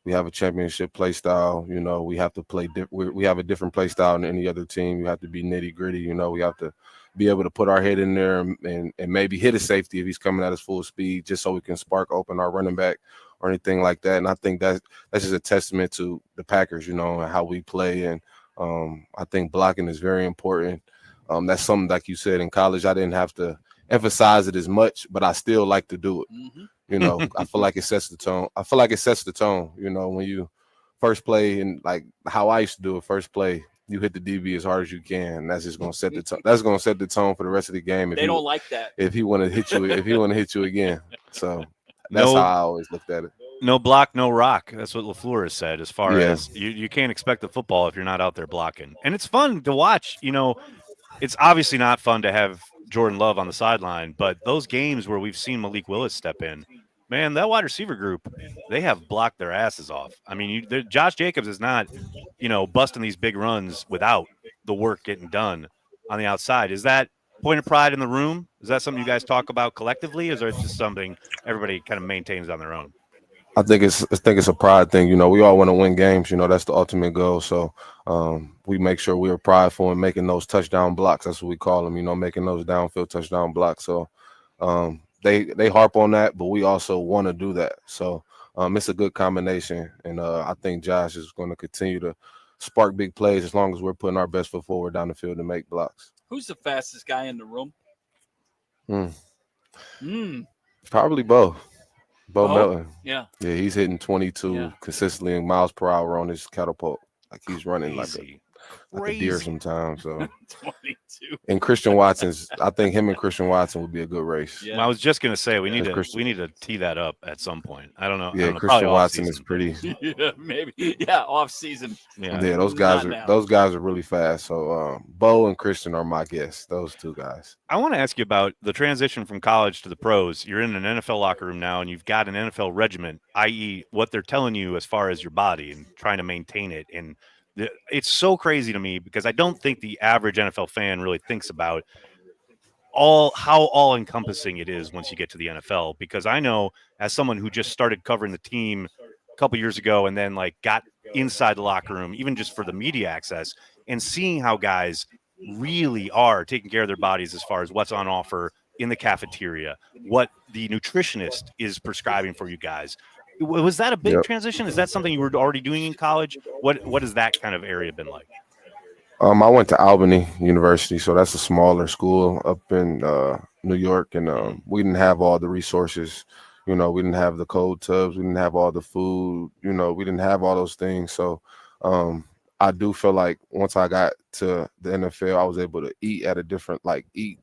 we have a championship play style. We have to play. We have a different play style than any other team. You have to be nitty gritty. We have to be able to put our head in there and maybe hit a safety if he's coming at his full speed, just so we can spark open our running back or anything like that. And I think that's just a testament to the Packers, and how we play. And I think blocking is very important. That's something, like you said, in college, I didn't have to emphasize it as much, but I still like to do it. Mm-hmm. You know, I feel like it sets the tone. I feel like it sets the tone. You know, when you first play and like how I used to do it, first play, you hit the DB as hard as you can. That's just gonna set the tone. That's gonna set the tone for the rest of the game. They don't like that. If he want to hit you again. So that's how I always looked at it. No block, no rock. That's what LaFleur has said. As far as you can't expect the football if you're not out there blocking. And it's fun to watch. You know, it's obviously not fun to have Jordan Love on the sideline, but those games where we've seen Malik Willis step in, man, that wide receiver group, they have blocked their asses off. I mean, Josh Jacobs is not, you know, busting these big runs without the work getting done on the outside. Is that point of pride in the room? Is that something you guys talk about collectively, or is it just something everybody kind of maintains on their own? I think it's a pride thing. You know, we all want to win games. You know, that's the ultimate goal. So we make sure we are prideful in making those touchdown blocks. That's what we call them. You know, making those downfield touchdown blocks. So they harp on that, but we also want to do that. So it's a good combination, and I think Josh is going to continue to spark big plays as long as we're putting our best foot forward down the field to make blocks. Who's the fastest guy in the room? Probably Bo Melton. Yeah, he's hitting 22 consistently in miles per hour on his catapult. Like he's running like a deer sometimes. So 22. And Christian Watson's, I think him and Christian Watson would be a good race. Yeah. Well, I was just gonna say we need to tee that up at some point. I don't know. Yeah, I don't know, Christian Watson is pretty. Yeah, maybe. Yeah, off season. Yeah, those guys are really fast. So Bo and Christian are my guests. Those two guys. I want to ask you about the transition from college to the pros. You're in an NFL locker room now, and you've got an NFL regimen, i.e., what they're telling you as far as your body and trying to maintain it. And it's so crazy to me because I don't think the average NFL fan really thinks about how all-encompassing it is once you get to the NFL. Because I know, as someone who just started covering the team a couple years ago and then like got inside the locker room, even just for the media access, and seeing how guys really are taking care of their bodies as far as what's on offer in the cafeteria, what the nutritionist is prescribing for you guys. Was that a big transition? Is that something you were already doing in college? What has that kind of area been like? I went to Albany University, so that's a smaller school up in New York, and we didn't have all the resources. You know, we didn't have the cold tubs, we didn't have all the food. You know, we didn't have all those things. So I do feel like once I got to the NFL, I was able to eat at a different, eat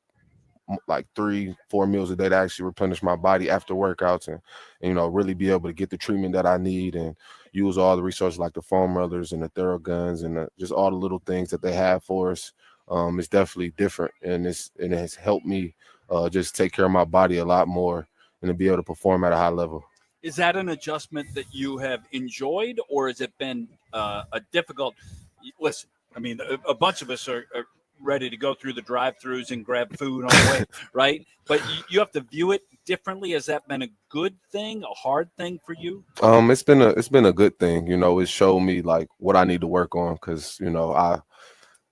3-4 meals a day to actually replenish my body after workouts and you know, really be able to get the treatment that I need and use all the resources like the foam rollers and the Theraguns and just all the little things that they have for us. It's definitely different, and it has helped me just take care of my body a lot more and to be able to perform at a high level. Is that an adjustment that you have enjoyed, or has it been a difficult? Listen, I mean, a bunch of us are ready to go through the drive-thrus and grab food on the way, right? But you have to view it differently. Has that been a good thing, a hard thing for you? It's been a good thing. You know, it showed me like what I need to work on, because you know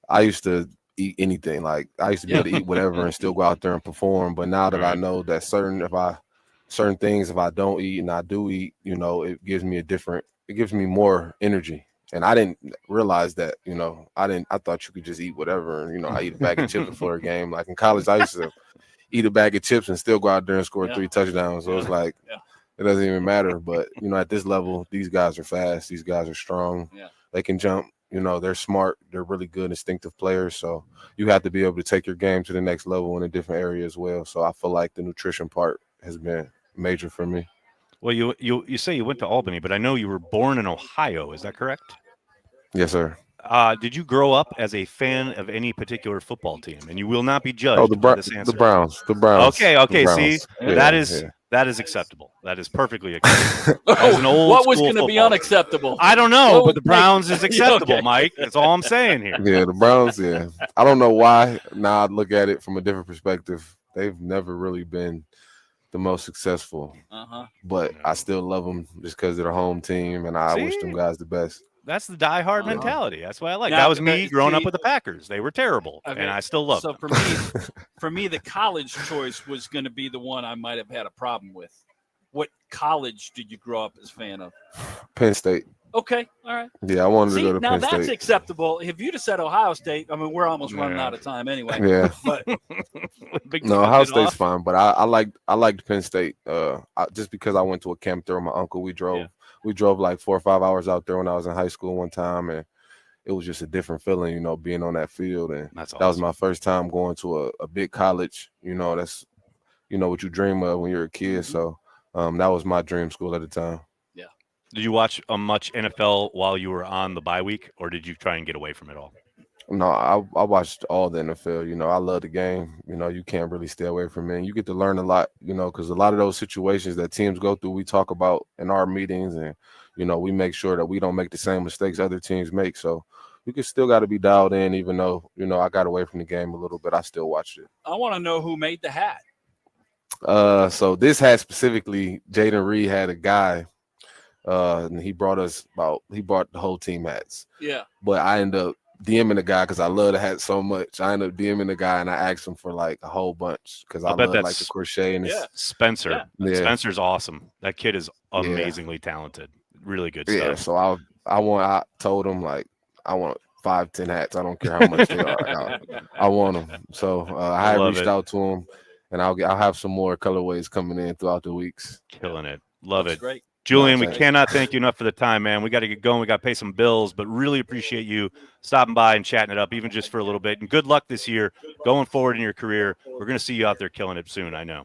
I used to eat anything. Like I used to be able to eat whatever and still go out there and perform. But now that I know that certain things, if I don't eat and I do eat, you know, it gives me more energy. And I didn't realize that, you know, I thought you could just eat whatever. And, you know, I eat a bag of chips before a game. Like in college, I used to eat a bag of chips and still go out there and score 3 touchdowns. So it's like, it doesn't even matter. But, you know, at this level, these guys are fast. These guys are strong. Yeah. They can jump. You know, they're smart. They're really good, instinctive players. So you have to be able to take your game to the next level in a different area as well. So I feel like the nutrition part has been major for me. Well, you say you went to Albany, but I know you were born in Ohio. Is that correct? Yes, sir. Did you grow up as a fan of any particular football team? And you will not be judged. Oh, the Browns. The Browns. Okay. The Browns. See, that is acceptable. That is perfectly acceptable. As an old what was going to be unacceptable? I don't know, but the Browns is acceptable, Mike. That's all I'm saying here. Yeah, the Browns. Yeah, I don't know why. Now I look at it from a different perspective. They've never really been the most successful, but I still love them just because they're a home team, and I wish them guys the best. That's the diehard mentality. That's what I like. That was me growing up with the Packers. They were terrible, and I still love them. So for me, the college choice was going to be the one I might have had a problem with. What college did you grow up as a fan of? Penn State. Okay, all right. Yeah, I wanted to go to now Penn that's State. acceptable. If you'd have said Ohio State, I mean, we're almost running out of time anyway. Yeah. But no, Ohio State's fine, but I liked Penn State. Just because I went to a camp there with my uncle. We drove like 4 or 5 hours out there when I was in high school one time, and it was just a different feeling, being on that field. And that's awesome. That was my first time going to a big college. That's what you dream of when you're a kid. So that was my dream school at the time. Yeah. Did you watch much NFL while you were on the bye week, or did you try and get away from it all? No, I watched all the NFL. I love the game. You can't really stay away from it. And you get to learn a lot, because a lot of those situations that teams go through, we talk about in our meetings, and we make sure that we don't make the same mistakes other teams make. So you still got to be dialed in, even though I got away from the game a little bit. I still watched it. I want to know who made the hat. So this hat specifically, Jaden Reed had a guy, and he brought the whole team hats. Yeah. But I ended up DMing the guy because I love the hat so much. I ended up DMing the guy and I asked him for like a whole bunch because I love like the crochet and Spencer. Yeah. Spencer's awesome. That kid is amazingly talented. Really good stuff. Yeah. So I told him like I want 5-10 hats. I don't care how much they are. I want them. So I reached out to him, and I'll have some more colorways coming in throughout the weeks. Killing it. Love it. Great. Julian, we cannot thank you enough for the time, man. We got to get going. We got to pay some bills, but really appreciate you stopping by and chatting it up, even just for a little bit. And good luck this year going forward in your career. We're going to see you out there killing it soon, I know.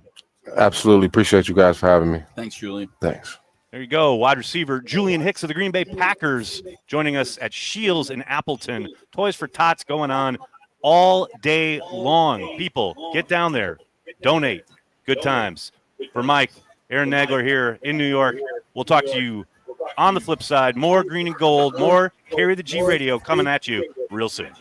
Absolutely. Appreciate you guys for having me. Thanks, Julian. Thanks. There you go. Wide receiver Julian Hicks of the Green Bay Packers joining us at Scheels in Appleton. Toys for Tots going on all day long. People, get down there. Donate. Good times. For Mike, Aaron Nagler here in New York. We'll talk to you on the flip side. More Green and Gold, more Carry the G Radio coming at you real soon.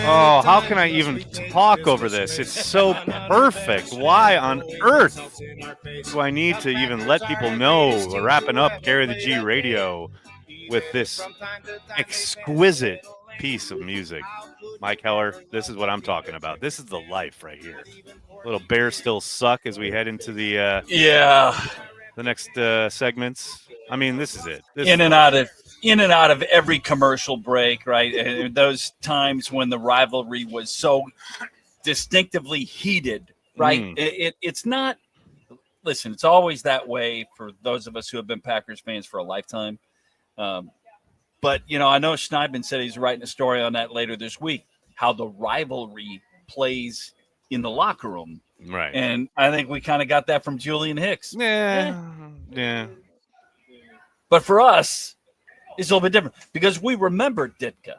Oh, how can I even talk over this? It's so perfect. Why on earth do I need to even let people know we're wrapping up Carry the G Radio with this exquisite piece of music? Mike Heller, this is what I'm talking about. This is the life right here. Little Bears still suck as we head into the next segments. I mean, this is it. In and out of every commercial break, right? And those times when the rivalry was so distinctively heated, right? It's not. Listen, it's always that way for those of us who have been Packers fans for a lifetime. But I know Schneidman said he's writing a story on that later this week, how the rivalry plays in the locker room. Right. And I think we kind of got that from Julian Hicks. Yeah. But for us, it's a little bit different because we remember Ditka.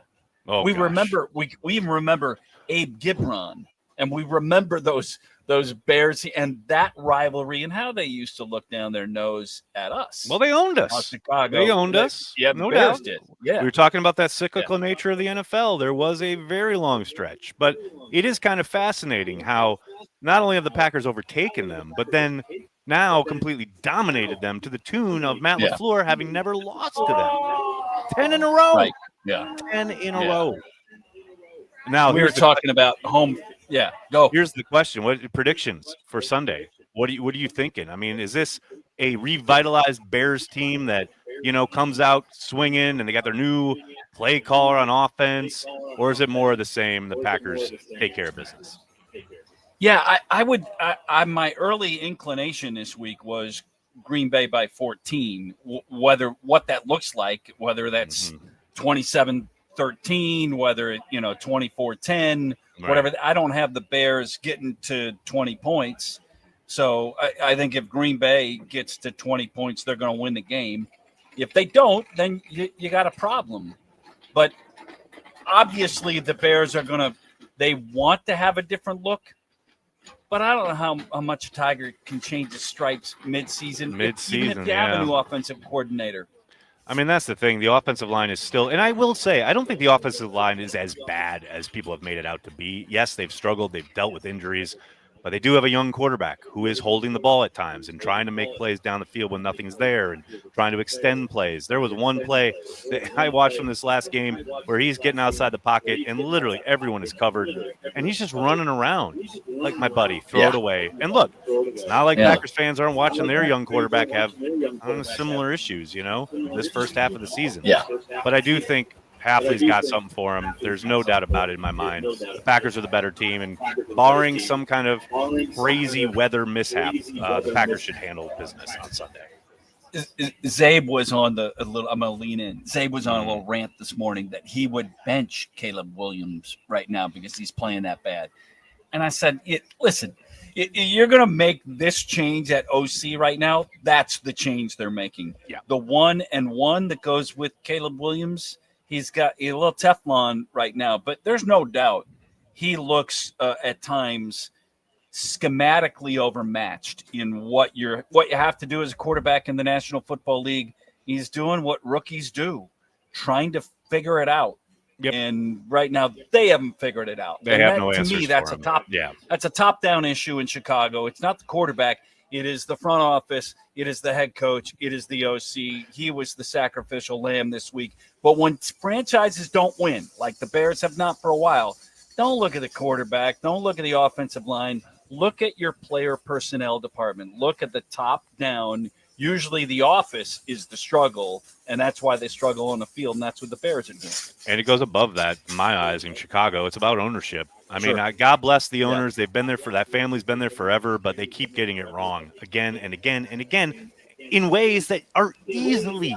We even remember Abe Gibron, and we remember those Bears and that rivalry and how they used to look down their nose at us. Well, they owned us. Chicago. They owned us. Yeah, no Bears doubt. did. Yeah. We were talking about that cyclical nature of the NFL. There was a very long stretch, but it is kind of fascinating how not only have the Packers overtaken them, but then now completely dominated them to the tune of Matt LaFleur having never lost to them. 10 in a row. Right. Yeah. 10 in a row. Now we were talking about home. Yeah, go. Here's the question: what predictions for Sunday? What are you thinking? I mean, is this a revitalized Bears team that comes out swinging and they got their new play caller on offense, or is it more of the same? The Packers take care of business. Yeah, I would. My early inclination this week was Green Bay by 14. What that looks like, whether that's 27-13, whether it 24-10. Right. Whatever. I don't have the Bears getting to 20 points. So I think if Green Bay gets to 20 points, they're going to win the game. If they don't, then you got a problem. But obviously the Bears they want to have a different look. But I don't know how much a Tiger can change his stripes mid-season. Even if you have a new offensive coordinator. I mean, that's the thing. The offensive line is still – and I will say, I don't think the offensive line is as bad as people have made it out to be. Yes, they've struggled. They've dealt with injuries. But they do have a young quarterback who is holding the ball at times and trying to make plays down the field when nothing's there and trying to extend plays. There was one play that I watched from this last game where he's getting outside the pocket and literally everyone is covered, and he's just running around like my buddy, throw it away. And look, it's not like Packers fans aren't watching their young quarterback have similar issues, this first half of the season. Yeah. But I do think Hafley's got something for him. There's no doubt about it in my mind. The Packers are the better team, and barring some kind of crazy weather mishap, the Packers should handle business on Sunday. Zabe was on I'm going to lean in. Zabe was on a little rant this morning that he would bench Caleb Williams right now because he's playing that bad. And I said, listen, you're going to make this change at OC right now. That's the change they're making. Yeah. The 1-1 that goes with Caleb Williams, he's got a little Teflon right now, but there's no doubt he looks at times schematically overmatched in what you have to do as a quarterback in the National Football League. He's doing what rookies do, trying to figure it out. Yep. And right now they haven't figured it out. They have no answers. To me, that's that's a top-down issue in Chicago. It's not the quarterback. It is the front office. It is the head coach. It is the OC. He was the sacrificial lamb this week. But when franchises don't win, like the Bears have not for a while, don't look at the quarterback. Don't look at the offensive line. Look at your player personnel department. Look at the top down. Usually the office is the struggle, and that's why they struggle on the field, and that's what the Bears are doing. And it goes above that, in my eyes, in Chicago. It's about ownership. I mean, God bless the owners. They've been there that family's been there forever, but they keep getting it wrong again and again and again in ways that are easily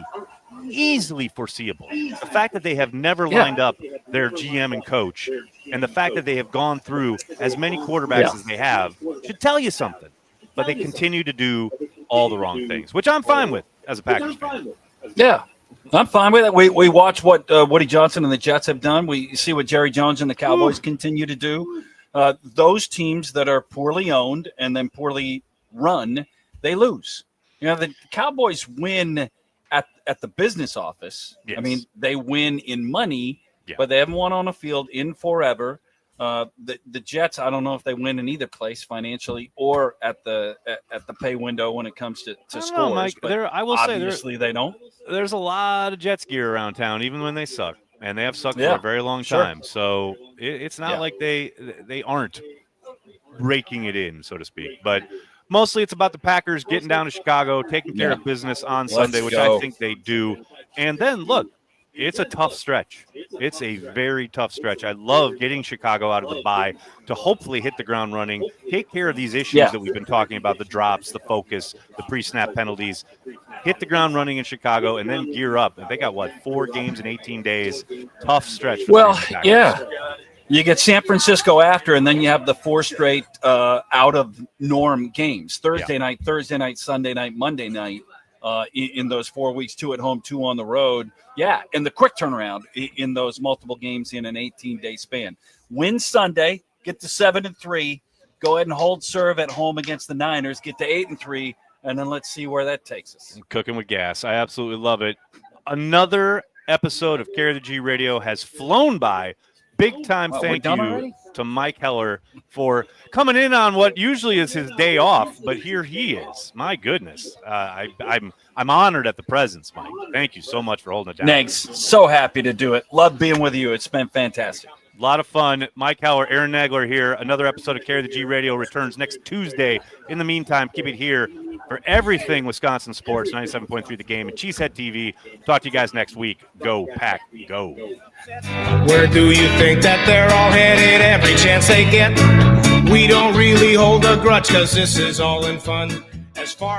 foreseeable. The fact that they have never lined up their GM and coach, and the fact that they have gone through as many quarterbacks as they have should tell you something. But they continue to do all the wrong things, which I'm fine with as a Packers fan. Yeah, I'm fine with it. We watch what Woody Johnson and the Jets have done. We see what Jerry Jones and the Cowboys continue to do. Those teams that are poorly owned and then poorly run, they lose. The Cowboys win at the business office. Yes. I mean, they win in money but they haven't won on a field in forever. The Jets, I don't know if they win in either place financially or at the pay window when it comes to scores. Know, Mike, but I will obviously say they don't. There's a lot of Jets gear around town, even when they suck, and they have sucked for a very long time. So it's not like they aren't raking it in, so to speak. But mostly it's about the Packers getting down to Chicago, taking care of business on Sunday, which I think they do. And then, look, it's a tough stretch. It's a very tough stretch. I love getting Chicago out of the bye to hopefully hit the ground running, take care of these issues that we've been talking about, the drops, the focus, the pre-snap penalties, hit the ground running in Chicago, and then gear up. And they got, 4 games in 18 days? Tough stretch. For You get San Francisco after, and then you have the 4 straight out-of-norm games. Thursday night, Sunday night, Monday night. In those 4 weeks, 2 at home, 2 on the road. Yeah, and the quick turnaround in those multiple games in an 18-day span. Win Sunday, get to 7-3, go ahead and hold serve at home against the Niners, get to 8-3, and then let's see where that takes us. Cooking with gas. I absolutely love it. Another episode of Carry the G Radio has flown by. Big time thank you to Mike Heller for coming in on what usually is his day off, but here he is. My goodness. I'm honored at the presence, Mike. Thank you so much for holding it down. Thanks. So happy to do it. Love being with you. It's been fantastic. A lot of fun. Mike Heller, Aaron Nagler here. Another episode of Carry the G Radio returns next Tuesday. In the meantime, keep it here for everything Wisconsin sports, 97.3 The Game and Cheesehead TV. Talk to you guys next week. Go, Pack, go. Where do you think that they're all headed every chance they get? We don't really hold a grudge because this is all in fun. As far